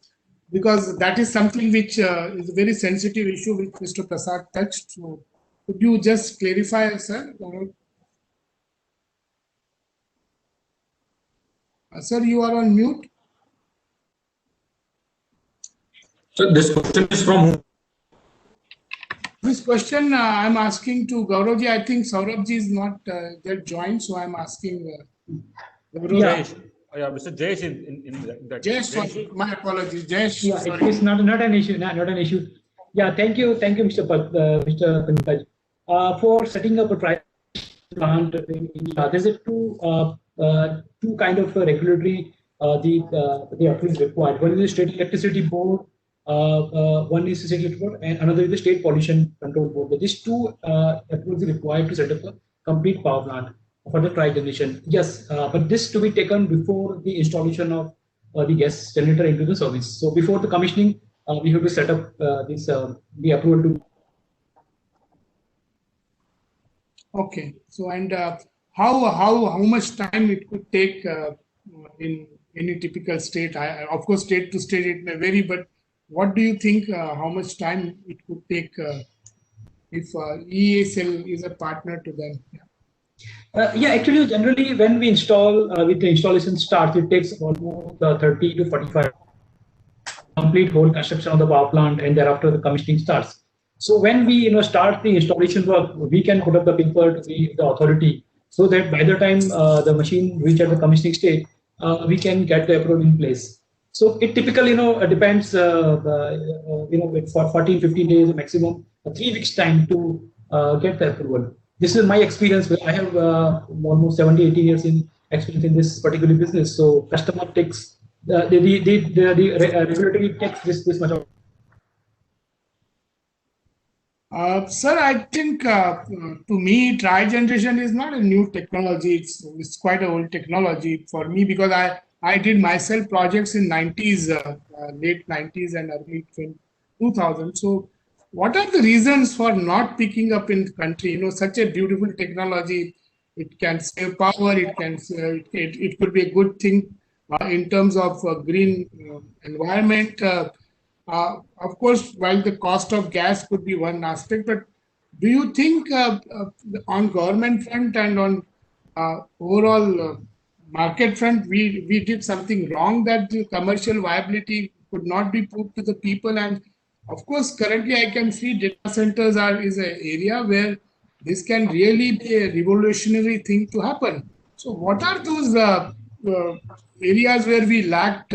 because that is something which is a very sensitive issue which Mr. Prasad touched. So, could you just clarify, sir? Sir, you are on mute. So this question is from whom? This question I'm asking to Gauravji. I think Saurabh is not yet joined, so I'm asking. Yeah, Mr. Jayesh in that. Jayesh, my apologies. Jayesh, yeah, it is not an issue. Not an issue. Yeah, thank you, Mr. Pankaj. For setting up a tri plant in India, there's two kind of regulatory the approvals required. One is the state electricity board. One is the state electricity board, and another is the state pollution control board. These two approvals are required to set up a complete power plant for the trigeneration. Yes, but this to be taken before the installation of the gas generator into the service. So before the commissioning, we have to set up the approval to. Okay. So and how much time it could take in any typical state? Of course, state to state it may vary, but what do you think? How much time it could take if EESL is a partner to them? Yeah, actually, generally, when we install, with the installation starts, it takes almost 30 to 45 complete whole construction of the power plant, and thereafter the commissioning starts. So when we start the installation work, we can put up the paper to the authority, so that by the time the machine reaches the commissioning state, we can get the approval in place. So it typically, depends, with 14, 15 days maximum, 3 weeks time to get the approval. This is my experience. Where I have almost 70, 80 years in experience in this particular business. So customer takes the regulatory takes this much of. Sir, I think to me, Trigeneration is not a new technology. It's quite an old technology for me because I did myself projects in 90s, late 90s and early 2000. So what are the reasons for not picking up in the country? Such a beautiful technology. It can save power. It can. It could be a good thing in terms of green environment. Of course, while the cost of gas could be one aspect, but do you think on government front and on overall market front, we did something wrong that the commercial viability could not be put to the people? And of course, currently I can see data centers is an area where this can really be a revolutionary thing to happen. So what are those areas where we lacked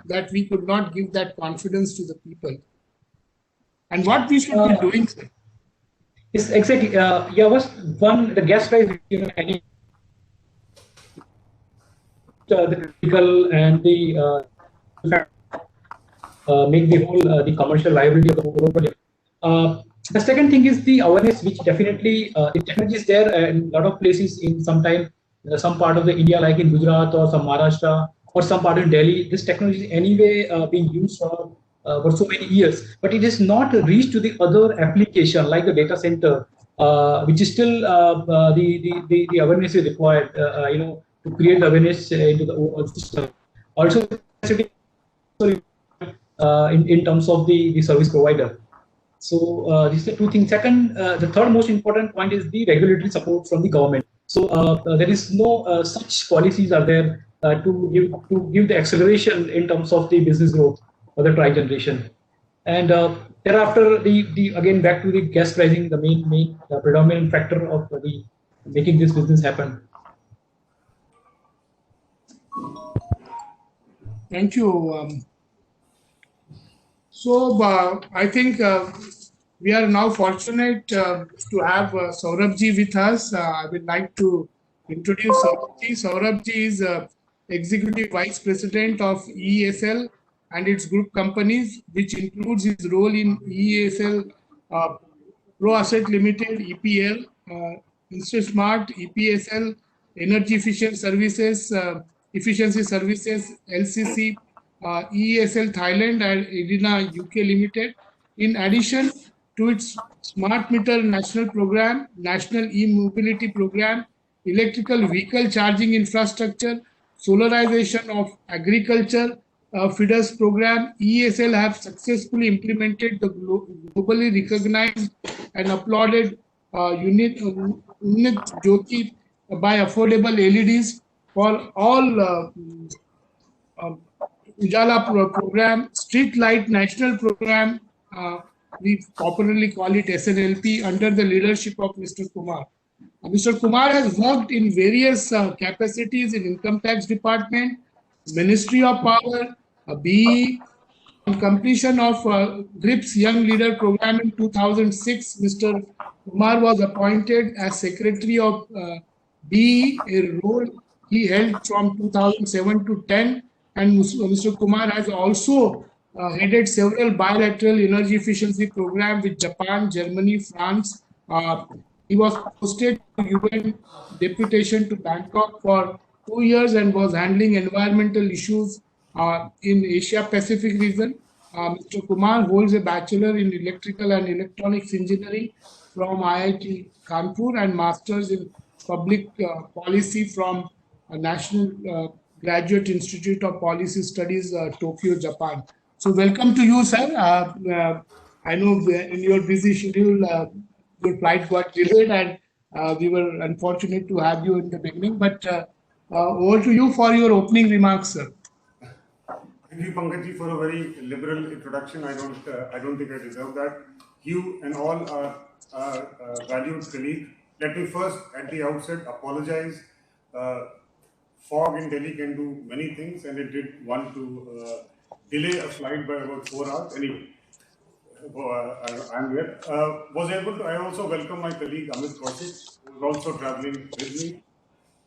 that we could not give that confidence to the people? And what we should be doing? Yes, exactly. Was one, the gas price, any the critical and the make the whole the commercial viability of the whole project. The second thing is the awareness, which definitely the technology is there in a lot of places in some part of the India, like in Gujarat or some Maharashtra or some part in Delhi. This technology is anyway being used for so many years, but it is not reached to the other application like the data center, which is still the awareness is required, to create the awareness into the overall system. Also, in terms of the service provider. So these are two things. Second, the third most important point is the regulatory support from the government. So there is no such policies are there to give the acceleration in terms of the business growth for the Trigeneration. And thereafter, the again back to the gas pricing, the main predominant factor of the making this business happen. Thank you. So I think we are now fortunate to have Saurabh ji with us. I would like to introduce Saurabh ji. Saurabh ji is Executive Vice President of EESL and its group companies, which includes his role in EESL Pro Asset Limited, EPL, InstaSmart, EPSL, Energy Efficient Services, Efficiency Services, LCC, EESL Thailand and Edina UK Limited. In addition to its Smart Meter National Program, National E-Mobility Program, Electrical Vehicle Charging Infrastructure, Solarization of Agriculture, FIDUS Program, EESL have successfully implemented the globally recognized and applauded Unit Jyoti by affordable LEDs for all Ujala program, Street Light National Program, we popularly call it SNLP, under the leadership of Mr. Kumar. Mr. Kumar has worked in various capacities in Income Tax Department, Ministry of Power, BE. On completion of GRIPS Young Leader Program in 2006, Mr. Kumar was appointed as Secretary of BE, a role he held from 2007 to 10. And Mr. Kumar has also headed several bilateral energy efficiency programs with Japan, Germany, France. He was posted to UN deputation to Bangkok for 2 years and was handling environmental issues in Asia Pacific region. Mr. Kumar holds a bachelor in electrical and electronics engineering from IIT Kanpur and masters in public policy from National Graduate Institute of Policy Studies, Tokyo, Japan. So welcome to you, sir. I know in your busy schedule, your flight got delayed and we were unfortunate to have you in the beginning, but over to you for your opening remarks, sir. Thank you, Pankaj, for a very liberal introduction. I don't think I deserve that. Hugh and all our valued colleagues, let me first, at the outset, apologize. Fog in Delhi can do many things, and it did one to delay a flight by about 4 hours. Anyway, I'm here. I also welcome my colleague Amit Kaushik, who is also traveling with me.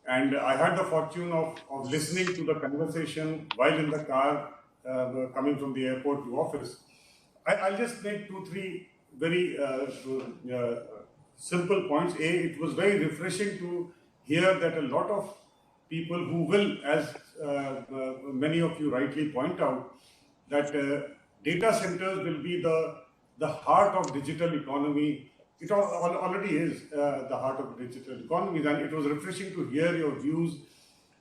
And I had the fortune of listening to the conversation while in the car coming from the airport to office. I'll just make 2-3 very simple points. It was very refreshing to hear that a lot of people who will, as many of you rightly point out, that data centers will be the heart of digital economy. It already is the heart of digital economy, and it was refreshing to hear your views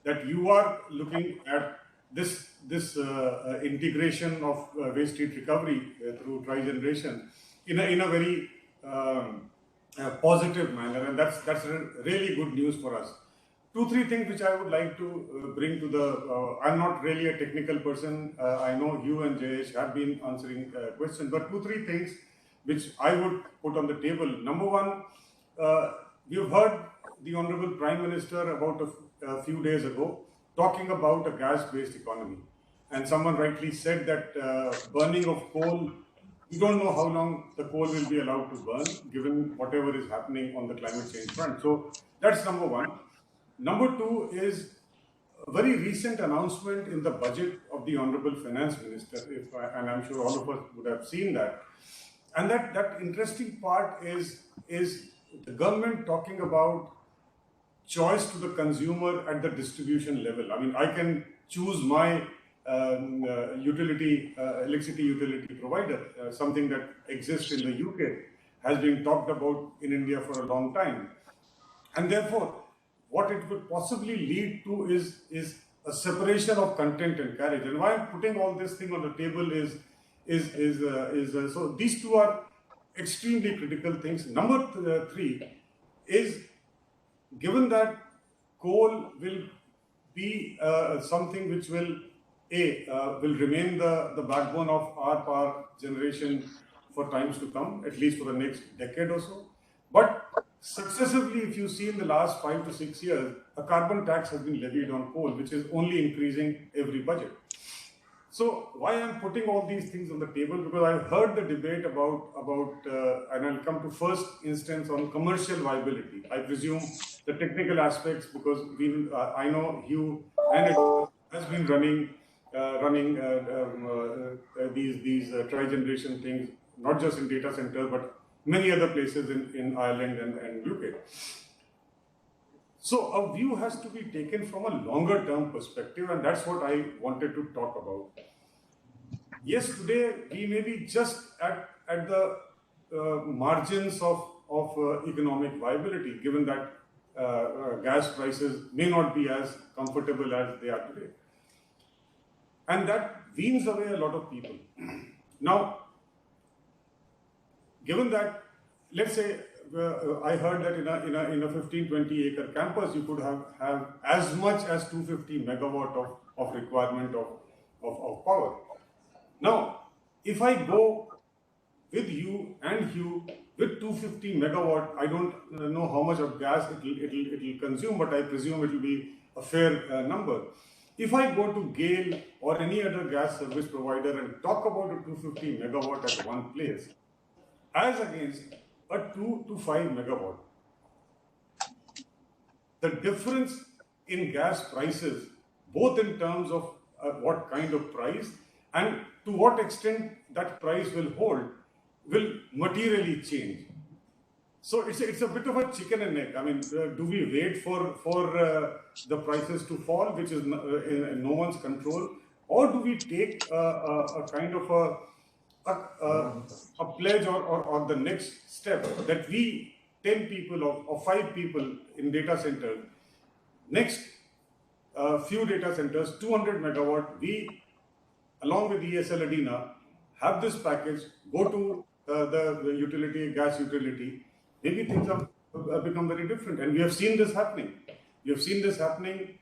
that you are looking at this integration of waste heat recovery through Trigeneration in a very positive manner, and that's really good news for us. 2-3 things which I would like to bring to the. I'm not really a technical person. I know Hugh and Jayesh have been answering questions, but 2-3 things which I would put on the table. Number one, we've heard the Honorable Prime Minister about a few days ago talking about a gas-based economy. And someone rightly said that burning of coal, we don't know how long the coal will be allowed to burn, given whatever is happening on the climate change front. So that's number one. Number two is a very recent announcement in the budget of the Honorable Finance Minister, and I'm sure all of us would have seen that. And that interesting part is the government talking about choice to the consumer at the distribution level. I mean, I can choose my electricity utility provider, something that exists in the UK, has been talked about in India for a long time. And therefore, what it would possibly lead to is a separation of content and carriage. And why I'm putting all this thing on the table is so these two are extremely critical things. Number 3 is, given that coal will be something which will remain the backbone of our power generation for times to come, at least for the next decade or so. But successively, if you see in the last 5 to 6 years, a carbon tax has been levied on coal, which is only increasing every budget. So why I'm putting all these things on the table? Because I've heard the debate about and I'll come to first instance on commercial viability. I presume the technical aspects, because I know Hugh and Edina has been running these trigeneration things, not just in data centers, but many other places in Ireland and UK. So a view has to be taken from a longer term perspective, and that's what I wanted to talk about. Yes, today we may be just at the margins of economic viability, given that gas prices may not be as comfortable as they are today. And that weans away a lot of people. Now, given that, let's say, I heard that in a 15-20 acre campus, you could have as much as 250 megawatt of requirement of power. Now, if I go with you and Hugh with 250 megawatt, I don't know how much of gas it'll consume, but I presume it will be a fair number. If I go to Gale or any other gas service provider and talk about a 250 megawatt at one place, as against a 2 to 5 megawatt, the difference in gas prices, both in terms of what kind of price and to what extent that price will hold, will materially change. So it's a bit of a chicken and egg. I mean, do we wait for the prices to fall, which is in no one's control, or do we take a kind of a pledge or the next step that we 10 people or 5 people in data center, next few data centers, 200 megawatt, we along with EESL Edina have this package, go to the utility, gas utility, maybe things have become very different. And we have seen this happening. We have seen this happening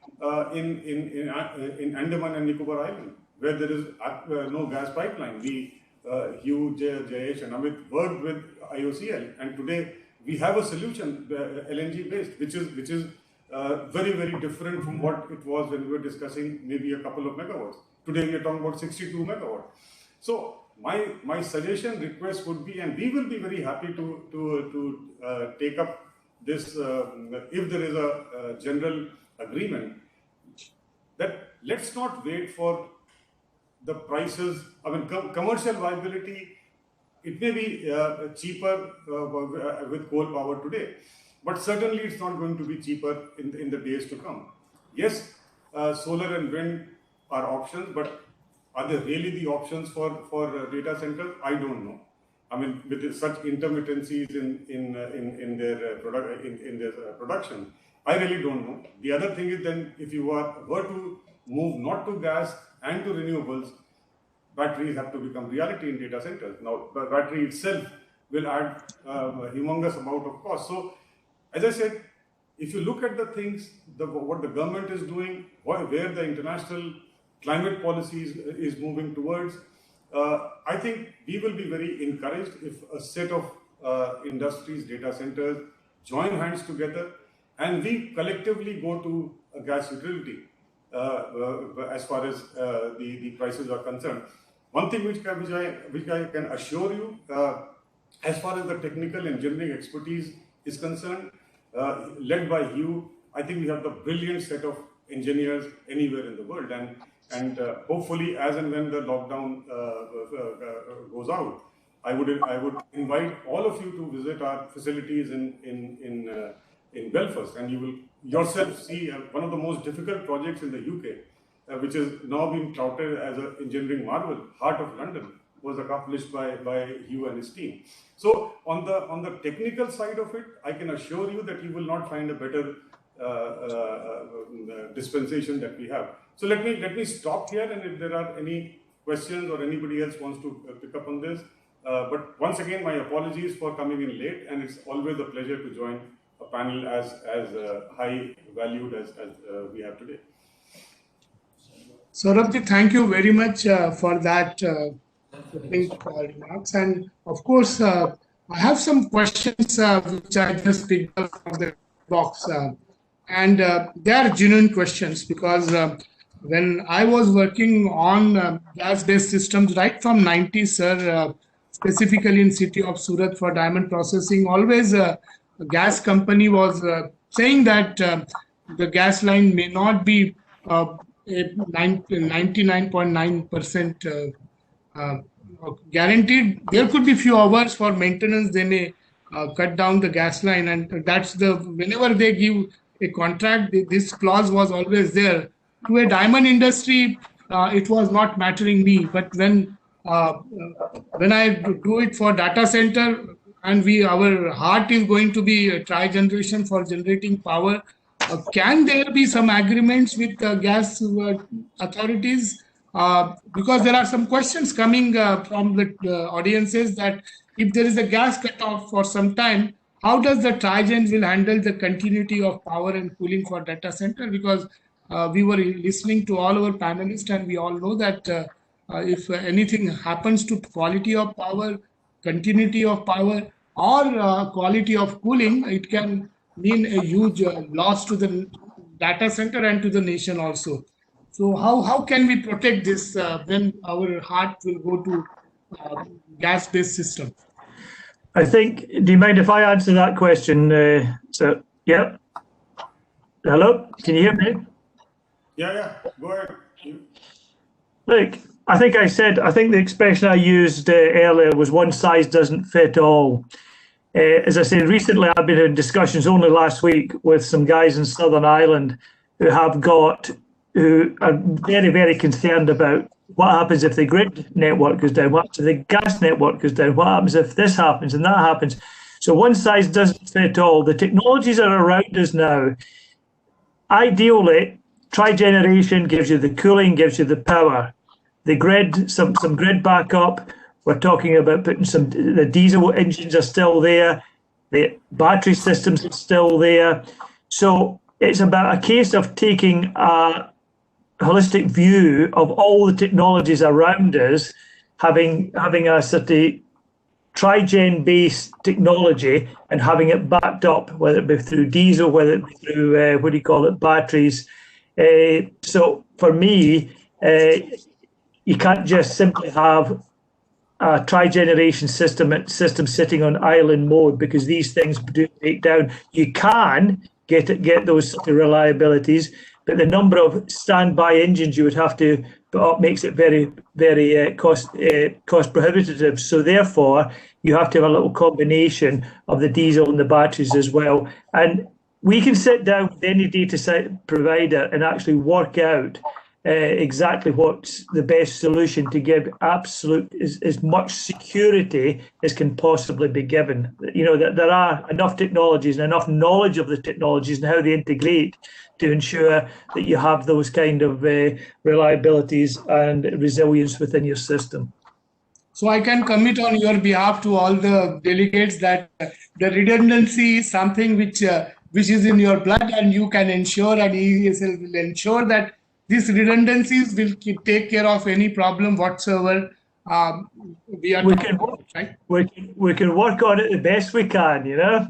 in Andaman and Nicobar Island, where there is no gas pipeline. We, Hugh, Jayesh and Amit worked with IOCL, and today we have a solution, LNG based, which is very, very different from what it was when we were discussing maybe a couple of megawatts. Today we are talking about 62 megawatt. So my suggestion, request would be, and we will be very happy to take up this if there is a general agreement, that let's not wait for the prices. I mean, commercial viability, it may be cheaper with coal power today, but certainly it's not going to be cheaper in the days to come. Yes, solar and wind are options, but are they really the options for data centers? I don't know. I mean, with such intermittencies in their production, I really don't know. The other thing is, then if you were to move not to gas and to renewables, batteries have to become reality in data centers. Now, the battery itself will add a humongous amount of cost. So, as I said, if you look at the things, what the government is doing, where the international climate policy is moving towards, I think we will be very encouraged if a set of industries, data centers join hands together and we collectively go to a gas utility as far as the prices are concerned. One thing which I can assure you, as far as the technical engineering expertise is concerned, led by Hugh, I think we have the brilliant set of engineers anywhere in the world, and hopefully, as and when the lockdown goes out, I would invite all of you to visit our facilities in Belfast, and you will yourself see one of the most difficult projects in the UK, which is now being touted as an engineering marvel. Heart of London was accomplished by Hugh and his team. So on the technical side of it, I can assure you that you will not find a better dispensation that we have. So let me stop here, and if there are any questions or anybody else wants to pick up on this. But once again, my apologies for coming in late, and it's always a pleasure to join a panel as high valued as we have today. Saurabh, thank you very much for that remarks. And of course, I have some questions which I just picked up from the box. And they are genuine questions, because when I was working on gas-based systems right from 90s, sir, specifically in city of Surat for diamond processing, always a gas company was saying that the gas line may not be 99.9% guaranteed. There could be few hours for maintenance. They may cut down the gas line, and that's whenever they give a contract, this clause was always there. To a diamond industry, it was not mattering me, but when I do it for data center, and our heart is going to be trigeneration for generating power, can there be some agreements with gas authorities? Because there are some questions coming from the audiences that if there is a gas cutoff for some time, how does the Trigen will handle the continuity of power and cooling for data center? Because we were listening to all our panelists, and we all know that if anything happens to quality of power, continuity of power, or quality of cooling, it can mean a huge loss to the data center and to the nation also. So how can we protect this when our heart will go to gas-based system? I think, do you mind if I answer that question? So, yeah. Hello, can you hear me? Yeah, go ahead. Look, I think the expression I used earlier was one size doesn't fit all. As I said, recently I've been in discussions only last week with some guys in Southern Ireland who are very, very concerned about what happens if the grid network goes down, what happens if the gas network goes down, what happens if this happens and that happens. So one size doesn't fit all. The technologies are around us now. Ideally, trigeneration gives you the cooling, gives you the power. The grid, some grid backup. We're talking about putting the diesel engines are still there. The battery systems are still there. So it's about a case of taking a holistic view of all the technologies around us, having a sort of trigen-based technology and having it backed up, whether it be through diesel, whether it be through, batteries. So for me, you can't just simply have a trigeneration system sitting on island mode, because these things do break down. You can get those sort of reliabilities, but the number of standby engines you would have to put up makes it very, very cost prohibitive. So therefore, you have to have a little combination of the diesel and the batteries as well. And we can sit down with any data set provider and actually work out exactly what's the best solution to give absolute as much security as can possibly be given. You know, that there are enough technologies and enough knowledge of the technologies and how they integrate to ensure that you have those kind of reliabilities and resilience within your system. So I can commit on your behalf to all the delegates that the redundancy is something which is in your blood, and you can ensure, and EESL will ensure that these redundancies will take care of any problem whatsoever. We can work on it the best we can, you know.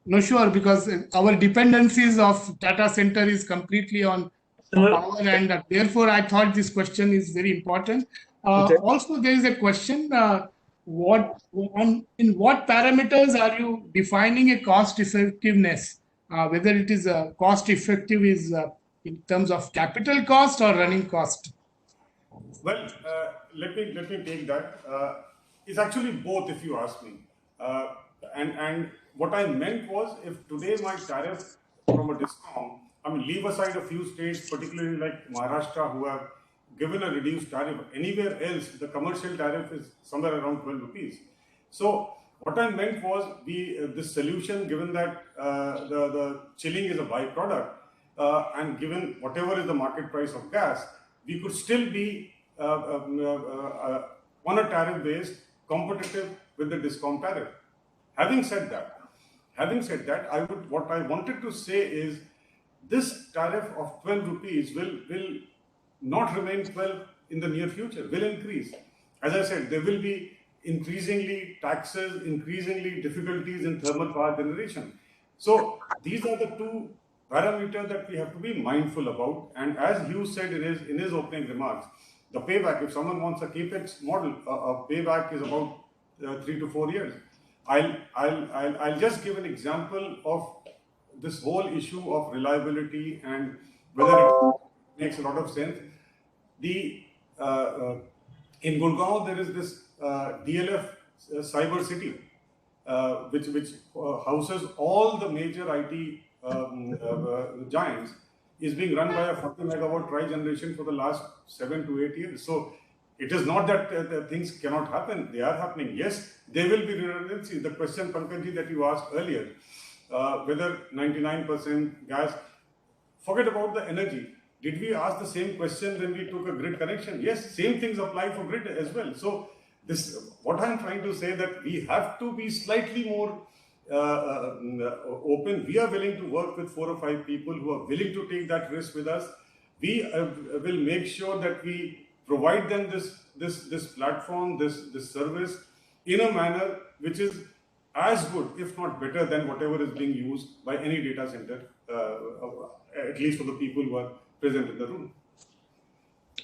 No, sure, because our dependencies of data center is completely on power, and therefore I thought this question is very important. Also, there is a question: in what parameters are you defining a cost effectiveness? Whether it is cost effective is in terms of capital cost or running cost? Well, let me take that. It's actually both, if you ask me. And what I meant was, if today my tariff from a discount, I mean, leave aside a few states, particularly like Maharashtra, who have given a reduced tariff. Anywhere else, the commercial tariff is somewhere around 12 rupees. So what I meant was, this solution, given that the chilling is a byproduct, and given whatever is the market price of gas, we could still be on a tariff based competitive with the discount tariff. Having said that, what I wanted to say is, this tariff of 12 rupees will not remain 12 in the near future, will increase. As I said, there will be increasingly taxes, increasingly difficulties in thermal power generation. So these are the two parameters that we have to be mindful about. And as Hugh said in his opening remarks, the payback, if someone wants a capex model, a payback is about 3 to 4 years. I'll just give an example of this whole issue of reliability and whether it makes a lot of sense. In Gurgaon, there is this DLF Cyber City, which houses all the major IT giants, is being run by a 40 megawatt trigeneration for the last 7 to 8 years. So it is not that things cannot happen; they are happening. Yes, there will be redundancy. The question, Pankaj, that you asked earlier, whether 99% gas, forget about the energy. Did we ask the same question when we took a grid connection? Yes, same things apply for grid as well. So what I'm trying to say, that we have to be slightly more open. We are willing to work with 4 or 5 people who are willing to take that risk with us. We will make sure that we provide them this platform, this service in a manner which is as good, if not better, than whatever is being used by any data center, at least for the people who are present in the room.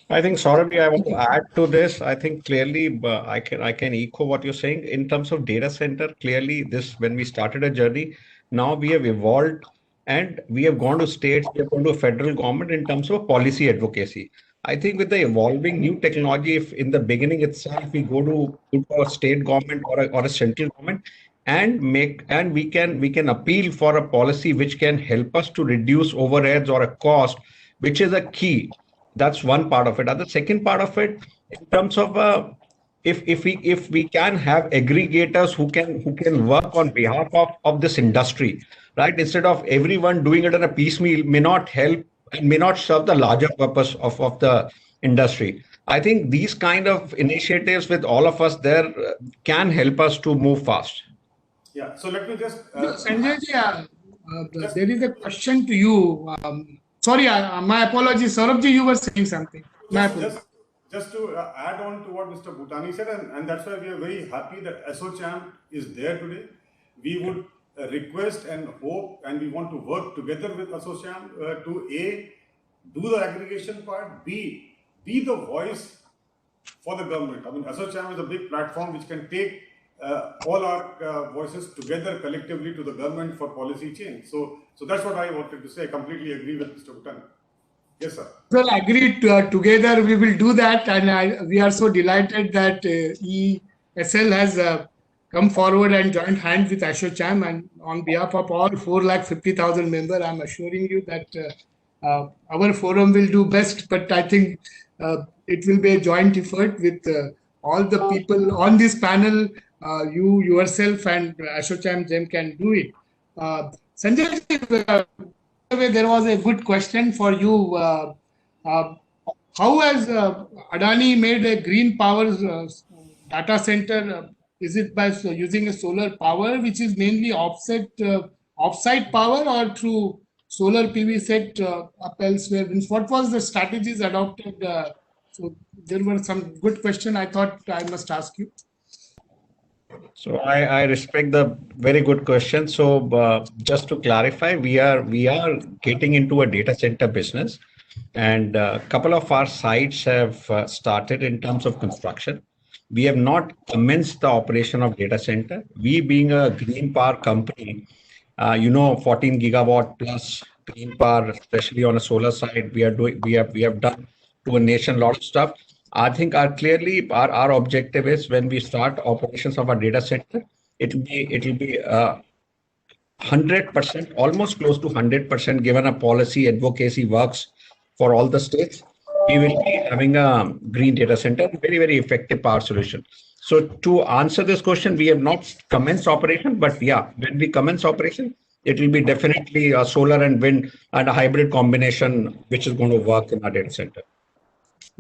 I think, Saurabh, I want to add to this. I think clearly I can echo what you're saying in terms of data center. Clearly, when we started a journey, now we have evolved and we have gone to states, we have gone to federal government in terms of policy advocacy. I think with the evolving new technology, if in the beginning itself we go to a state government or a central government and we can appeal for a policy which can help us to reduce overheads or a cost, which is a key. That's one part of it. And the second part of it, in terms of if we can have aggregators who can work on behalf of this industry, right? Instead of everyone doing it in a piecemeal, may not help and may not serve the larger purpose of the industry. I think these kind of initiatives with all of us there can help us to move fast. Yeah. So let me just Sanjay, there is a question to you. Sorry, my apologies. Saurabh ji, you were saying something. Just to add on to what Mr. Bhutani said, and that's why we are very happy that ASSOCHAM is there today. We would request and hope, and we want to work together with ASSOCHAM to A, do the aggregation part, B, be the voice for the government. I mean, ASSOCHAM is a big platform which can take all our voices together collectively to the government for policy change. So that's what I wanted to say. I completely agree with Mr. Bhutani. Yes, sir. Well, agreed. Together we will do that, and we are so delighted that EESL has come forward and joined hands with ASSOCHAM, and on behalf of all 450,000 members, I'm assuring you that our forum will do best. But I think it will be a joint effort with all the people on this panel. You yourself and ASSOCHAM GEM can do it. Sanjay, there was a good question for you. How has Adani made a green power data center? Is it by using a solar power, which is mainly offsite power, or through solar PV set up elsewhere? What was the strategies adopted? So there were some good questions I thought I must ask you. So I respect the very good question. So just to clarify, we are getting into a data center business, and a couple of our sites have started in terms of construction. We have not commenced the operation of data center. We, being a green power company, 14 gigawatt plus green power, especially on a solar side, we have done to a nation a lot of stuff. I think our objective is, when we start operations of our data center, it will be 100%, almost close to 100%, given a policy advocacy works for all the states. We will be having a green data center, very, very effective power solution. So to answer this question, we have not commenced operation, but yeah, when we commence operation, it will be definitely a solar and wind and a hybrid combination, which is going to work in our data center.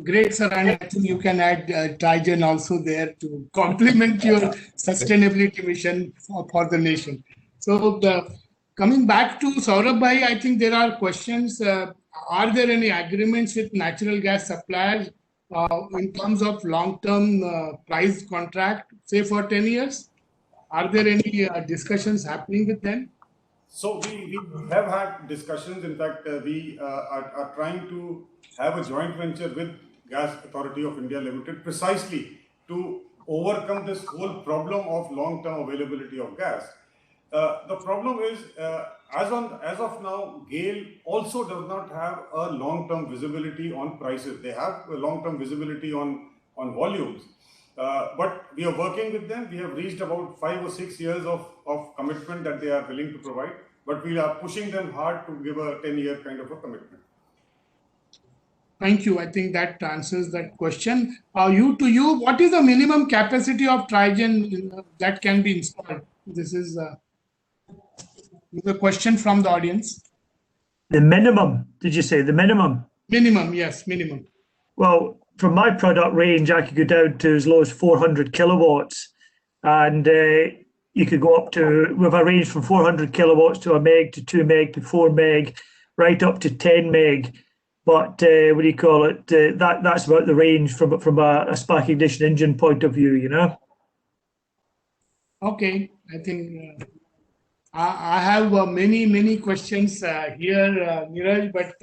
Great, sir. And I think you can add Trigen also there to complement your sustainability mission for the nation. So coming back to Saurabh bhai, I think there are questions. Are there any agreements with natural gas suppliers in terms of long-term price contract, say for 10 years? Are there any discussions happening with them? So we have had discussions. In fact, we are trying to have a joint venture with Gas Authority of India Limited, precisely to overcome this whole problem of long-term availability of gas. The problem is, as of now, GAIL also does not have a long-term visibility on prices. They have a long-term visibility on volumes. But we are working with them. We have reached about 5 or 6 years of commitment that they are willing to provide. But we are pushing them hard to give a 10-year kind of a commitment. Thank you. I think that answers that question. What is the minimum capacity of Trigen that can be installed? This is a question from the audience. The minimum, did you say the minimum? Minimum, yes, minimum. Well, from my product range, I could go down to as low as 400 kilowatts. And you could go up to, with a range from 400 kilowatts to a meg, to 2 meg, to 4 meg, right up to 10 meg. But that's about the range from a spark ignition engine point of view, you know? Okay, I think I have many questions here, Neeraj, but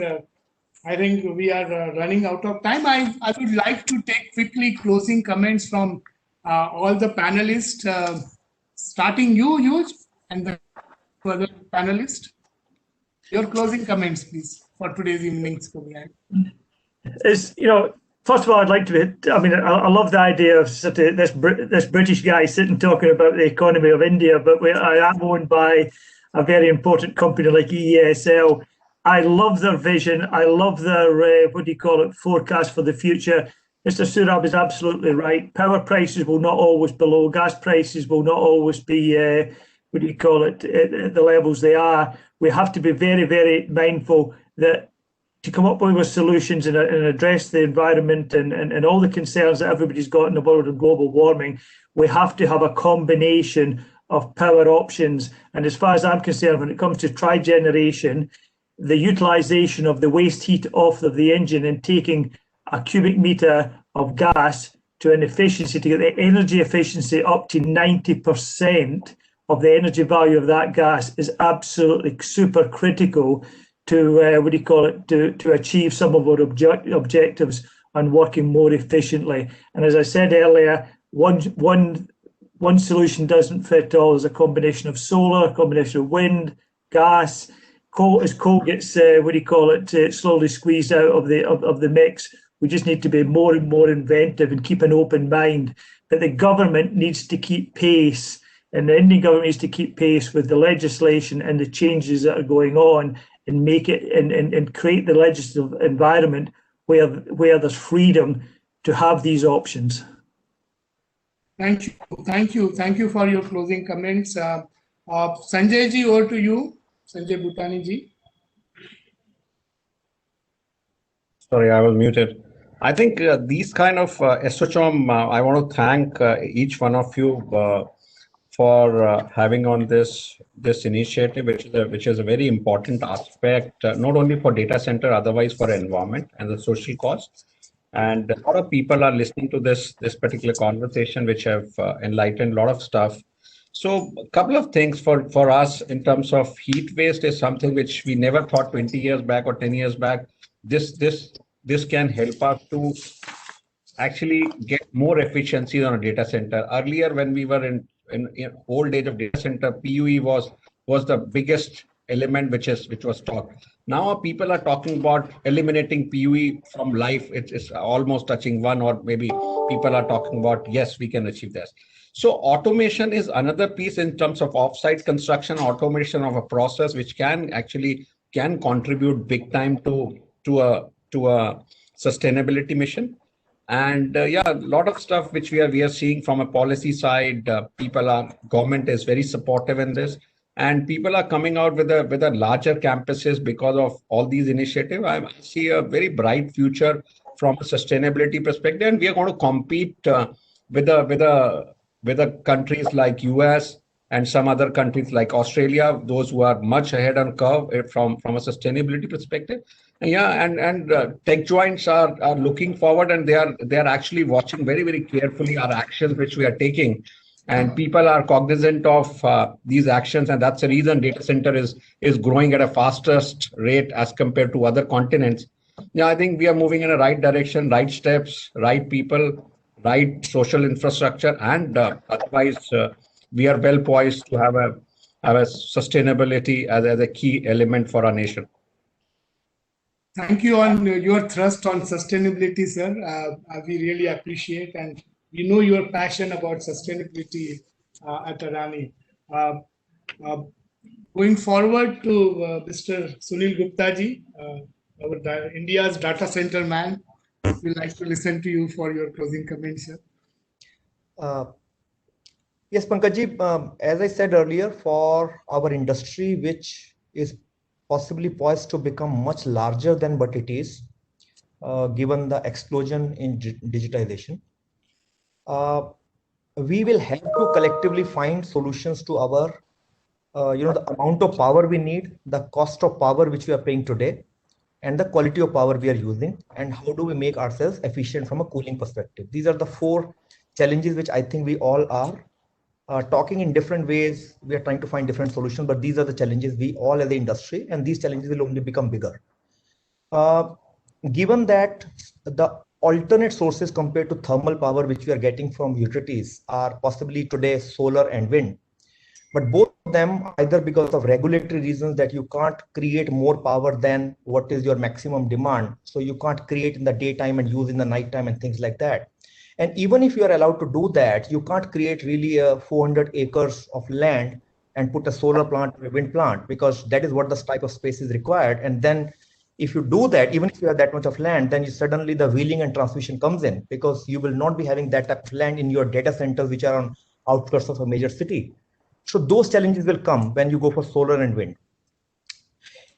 I think we are running out of time. I would like to take quickly closing comments from all the panelists, starting you, Hugh, and the other panelists. Your closing comments, please, for today's evening's program. First of all, I'd like to. I love the idea of this British guy sitting talking about the economy of India, but I am owned by a very important company like EESL. I love their vision. I love their forecast for the future. Mr. Saurabh is absolutely right. Power prices will not always be low. Gas prices will not always be at the levels they are. We have to be very, very mindful that to come up with solutions and address the environment and all the concerns that everybody's got in the world of global warming, we have to have a combination of power options. And as far as I'm concerned, when it comes to trigeneration, the utilization of the waste heat off of the engine and taking a cubic meter of gas to an efficiency to get the energy efficiency up to 90% of the energy value of that gas is absolutely super critical to to achieve some of our objectives and working more efficiently. And as I said earlier, one solution doesn't fit all. There's a combination of solar, a combination of wind, gas. Coal, as coal gets slowly squeezed out of the mix. We just need to be more and more inventive and keep an open mind. But the government needs to keep pace, and the Indian government needs to keep pace with the legislation and the changes that are going on, and make it and create the legislative environment where there's freedom to have these options. Thank you for your closing comments. Sanjay ji, over to you. Sanjay Bhutani ji. Sorry, I was muted. I think these kind of SOCHOM, I want to thank each one of you for having on this initiative, which is a very important aspect, not only for data center, otherwise for environment and the social cost. And a lot of people are listening to this particular conversation, which have enlightened a lot of stuff. So a couple of things for us in terms of heat waste is something which we never thought 20 years back or 10 years back. This can help us to actually get more efficiency on a data center. Earlier, when we were in old age of data center, PUE was the biggest element which was talked. Now people are talking about eliminating PUE from life. It's almost touching one, or maybe people are talking about, yes, we can achieve this. So automation is another piece in terms of offsite construction, automation of a process, which can contribute big time to a sustainability mission. And yeah, a lot of stuff which we are seeing from a policy side. Government is very supportive in this, and people are coming out with a larger campuses because of all these initiatives. I see a very bright future from a sustainability perspective, and we are going to compete with the countries like US and some other countries like Australia, those who are much ahead on curve from a sustainability perspective. Yeah, and tech joints are looking forward, and they are actually watching very, very carefully our actions which we are taking, and people are cognizant of these actions, and that's the reason data center is growing at a fastest rate as compared to other continents. Yeah, I think we are moving in a right direction, right steps, right people, right social infrastructure, and otherwise we are well poised to have a sustainability as a key element for our nation. Thank you on your thrust on sustainability, sir. We really appreciate, and we know your passion about sustainability at Adani. Going forward to Mr. Sunil Gupta ji, India's data center man. We'd like to listen to you for your closing comments, sir. Yes, Pankaj ji, as I said earlier, for our industry, which is possibly poised to become much larger than what it is, given the explosion in digitization, we will have to collectively find solutions to our, the amount of power we need, the cost of power which we are paying today, and the quality of power we are using, and how do we make ourselves efficient from a cooling perspective. These are the four challenges which I think we all are talking in different ways. We are trying to find different solutions, but these are the challenges we all as the industry, and these challenges will only become bigger. Given that the alternate sources compared to thermal power which we are getting from utilities are possibly today solar and wind, but both of them, either because of regulatory reasons that you can't create more power than what is your maximum demand, so you can't create in the daytime and use in the nighttime and things like that. And even if you are allowed to do that, you can't create really 400 acres of land and put a solar plant or a wind plant, because that is what the type of space is required. And then if you do that, even if you have that much of land, then suddenly the wheeling and transmission comes in, because you will not be having that type of land in your data centers, which are on outskirts of a major city. So those challenges will come when you go for solar and wind.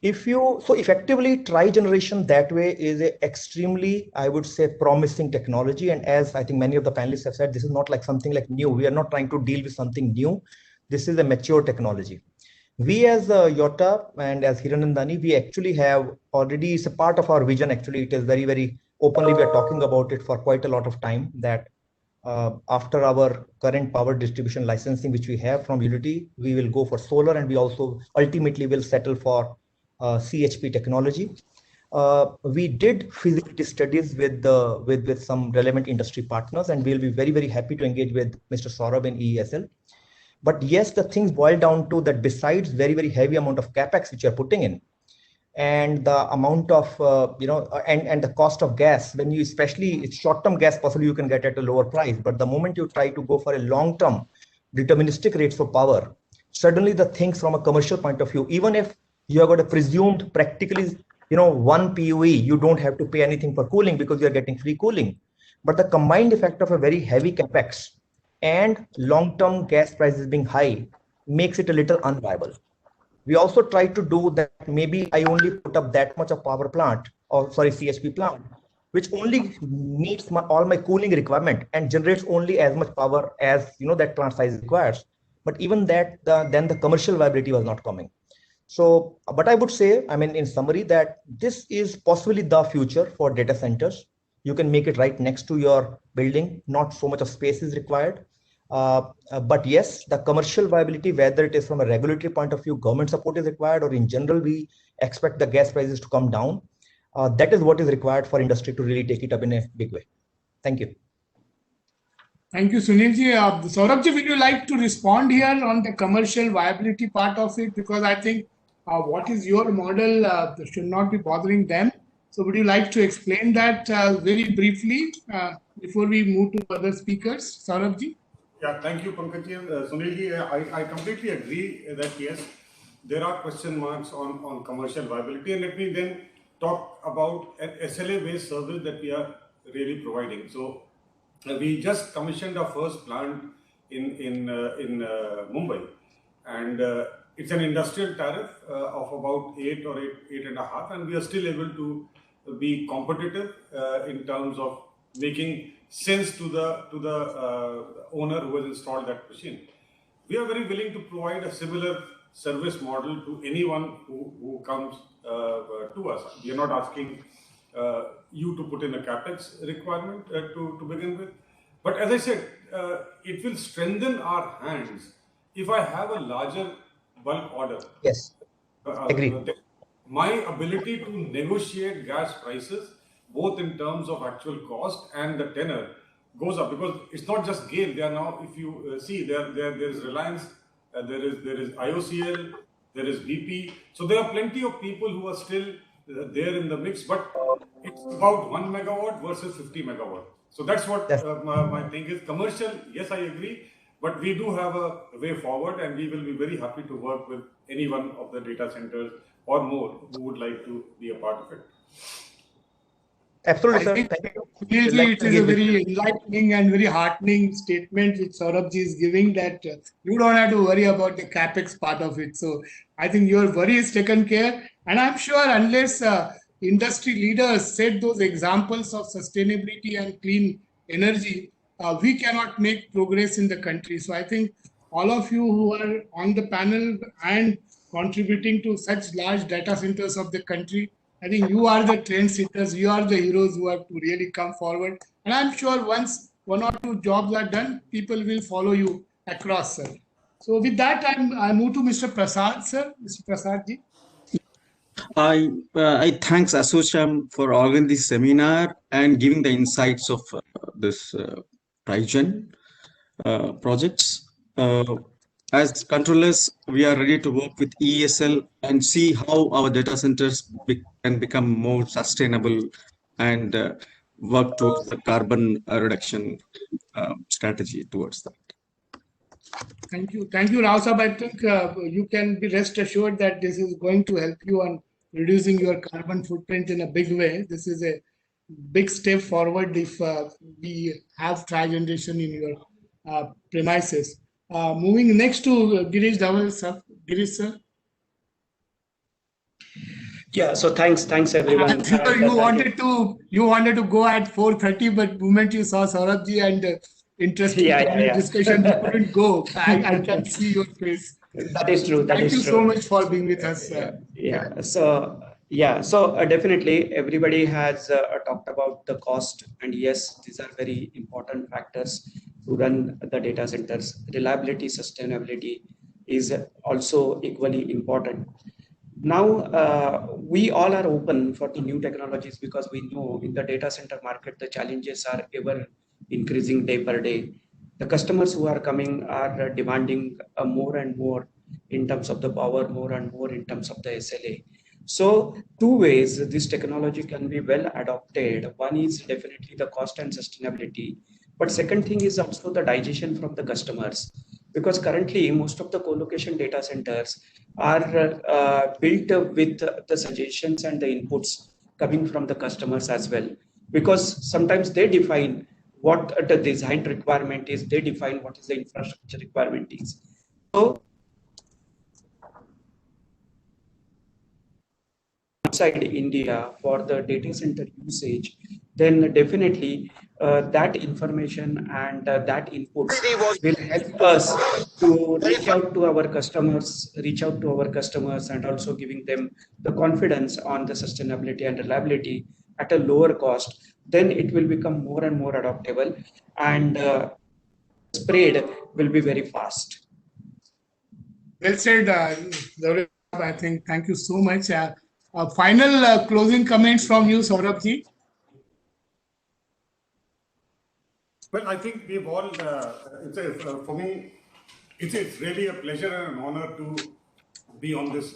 So effectively, trigeneration that way is a extremely, I would say, promising technology. And as I think many of the panelists have said, this is not like something like new. We are not trying to deal with something new. This is a mature technology. We as Yotta and as Hiranandani, we actually have already, it's a part of our vision. Actually, it is very, very openly, we are talking about it for quite a lot of time, that after our current power distribution licensing, which we have from utility, we will go for solar, and we also ultimately will settle for CHP technology. We did feasibility studies with some relevant industry partners, and we'll be very, very happy to engage with Mr. Saurabh in EESL. But yes, the things boil down to that besides very, very heavy amount of capex which you're putting in, and the amount of, and the cost of gas, when you, especially it's short-term gas, possibly you can get at a lower price. But the moment you try to go for a long-term deterministic rates for power, suddenly the things from a commercial point of view, even if you have got a presumed practically, 1 PUE, you don't have to pay anything for cooling because you're getting free cooling. But the combined effect of a very heavy capex and long-term gas prices being high makes it a little unviable. We also try to do that. Maybe I only put up that much of power plant, or sorry, CHP plant, which only meets all my cooling requirement and generates only as much power as that plant size requires. But even that, then the commercial viability was not coming. So, but I would say, in summary, that this is possibly the future for data centers. You can make it right next to your building. Not so much of space is required. But yes, the commercial viability, whether it is from a regulatory point of view, government support is required, or in general, we expect the gas prices to come down. That is what is required for industry to really take it up in a big way. Thank you. Thank you, Sunilji. Saurabh, would you like to respond here on the commercial viability part of it? Because I think what is your model should not be bothering them. So would you like to explain that very briefly before we move to other speakers? Saurabh? Yeah, thank you, Pankaj. Sunilji, I completely agree that yes, there are question marks on commercial viability. And let me then talk about an SLA-based service that we are really providing. So we just commissioned our first plant in Mumbai, and it's an industrial tariff of about 8 or 8.5, and we are still able to be competitive in terms of making sense to the owner who has installed that machine. We are very willing to provide a similar service model to anyone who comes to us. We are not asking you to put in a capex requirement to begin with. But as I said, it will strengthen our hands if I have a larger bulk order. Yes, agree. My ability to negotiate gas prices, both in terms of actual cost and the tenor, goes up, because it's not just GAIL. They are now, if you see, there is Reliance, there is IOCL, there is BP. So there are plenty of people who are still there in the mix, but it's about 1 megawatt versus 50 megawatt. So that's what my thing is. Commercial, yes, I agree, but we do have a way forward, and we will be very happy to work with any one of the data centers or more who would like to be a part of it. Absolutely, sir. Thank you. It is a very enlightening and very heartening statement which Saurabh is giving, that you don't have to worry about the capex part of it. So I think your worry is taken care. And I'm sure unless industry leaders set those examples of sustainability and clean energy, we cannot make progress in the country. So I think all of you who are on the panel and contributing to such large data centers of the country, I think you are the trendsetters, you are the heroes who have to really come forward. And I'm sure once 1 or 2 jobs are done, people will follow you across, sir. So with that, I move to Mr. Prasad, sir. Mr. Prasad ji. I thanks ASSOCHAM for organizing this seminar and giving the insights of this Trigen projects. As CtrlS, we are ready to work with EESL and see how our data centers can become more sustainable and work towards the carbon reduction strategy towards that. Thank you. Thank you, Rao Sahab. I think you can be rest assured that this is going to help you on reducing your carbon footprint in a big way. This is a big step forward if we have Trigeneration in your premises. Moving next to Girish, Dhavale, sir. Girish, sir. Yeah, so thanks everyone. You wanted to go at 4:30, but the moment you saw Saurabh ji and interesting discussion, you couldn't go. I can see your face. That is true. Thank you so much for being with us. So definitely everybody has talked about the cost, and yes, these are very important factors to run the data centers. Reliability, sustainability is also equally important. Now, we all are open for the new technologies because we know in the data center market, the challenges are ever increasing day per day. The customers who are coming are demanding more and more in terms of the power, more and more in terms of the SLA. So two ways this technology can be well adopted. One is definitely the cost and sustainability, but second thing is also the digestion from the customers. Because currently most of the co-location data centers are built with the suggestions and the inputs coming from the customers as well. Because sometimes they define what the design requirement is, they define what is the infrastructure requirement is. So outside India for the data center usage, then definitely that information and that input will help us to reach out to our customers, and also giving them the confidence on the sustainability and reliability at a lower cost. Then it will become more and more adoptable, and spread will be very fast. Well said, Gaurav. I think. Thank you so much. Final closing comments from you, Saurabh ji. Well, I think we've all, for me, it's really a pleasure and an honor to be on this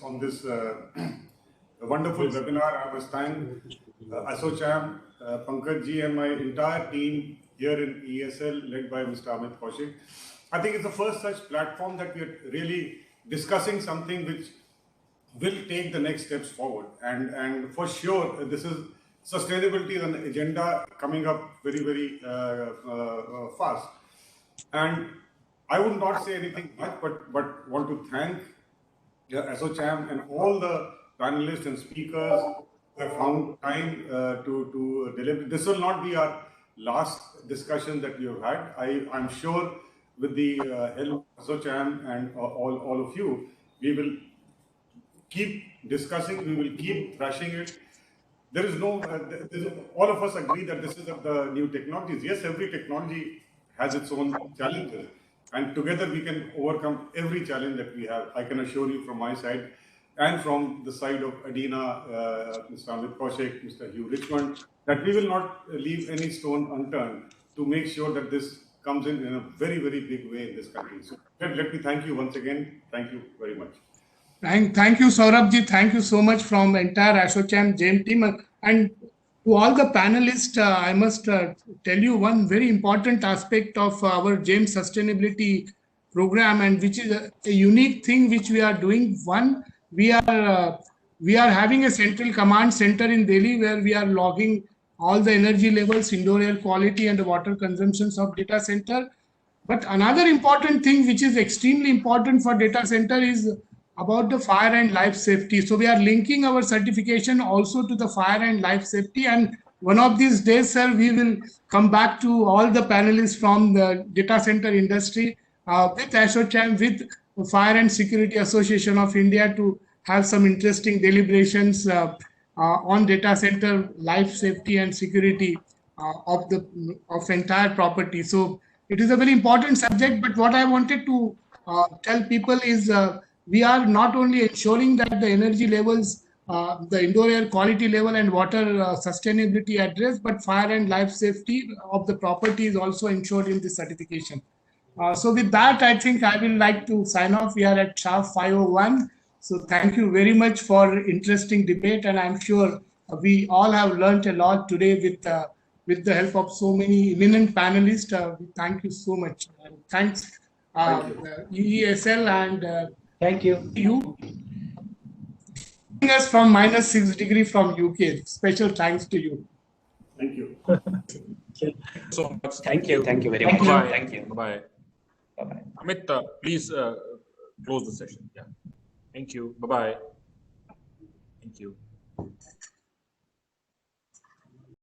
wonderful webinar. I must thank ASSOCHAM, Pankaj ji, and my entire team here in EESL, led by Mr. Amit Kaushik. I think it's the first such platform that we're really discussing something which will take the next steps forward. And for sure, this is sustainability is an agenda coming up very, very fast. And I would not say anything much, but want to thank ASSOCHAM and all the panelists and speakers who have found time to deliver. This will not be our last discussion that we have had. I'm sure with the help of ASSOCHAM and all of you, we will keep discussing, we will keep thrashing it. There is no, all of us agree that this is the new technologies. Yes, every technology has its own challenges, and together we can overcome every challenge that we have. I can assure you from my side and from the side of Edina, Mr. Amit Kaushik, Mr. Hugh Richmond, that we will not leave any stone unturned to make sure that this comes in a very, very big way in this country. So let me thank you once again. Thank you very much. Thank you, Saurabh ji. Thank you so much from entire ASSOCHAM GEM team. And to all the panelists, I must tell you one very important aspect of our GEM sustainability program, and which is a unique thing which we are doing. One, we are having a central command center in Delhi where we are logging all the energy levels, indoor air quality, and the water consumptions of data center. But another important thing which is extremely important for data center is about the fire and life safety. So we are linking our certification also to the fire and life safety. And one of these days, sir, we will come back to all the panelists from the data center industry with ASSOCHAM, with Fire and Security Association of India to have some interesting deliberations on data center life safety and security of entire property. So it is a very important subject. But what I wanted to tell people is we are not only ensuring that the energy levels, the indoor air quality level and water sustainability address, but fire and life safety of the property is also ensured in this certification. So with that, I think I will like to sign off. We are at sharp 5:01. So thank you very much for interesting debate. And I'm sure we all have learned a lot today with the help of so many eminent panelists. Thank you so much. Thanks, EESL and thank you. Us from -6 degrees from UK. Special thanks to you. Thank you. So much. Thank you very much. Bye. Thank you. Bye. Bye-bye. Amit, please close the session. Yeah. Thank you. Bye-bye. Thank you.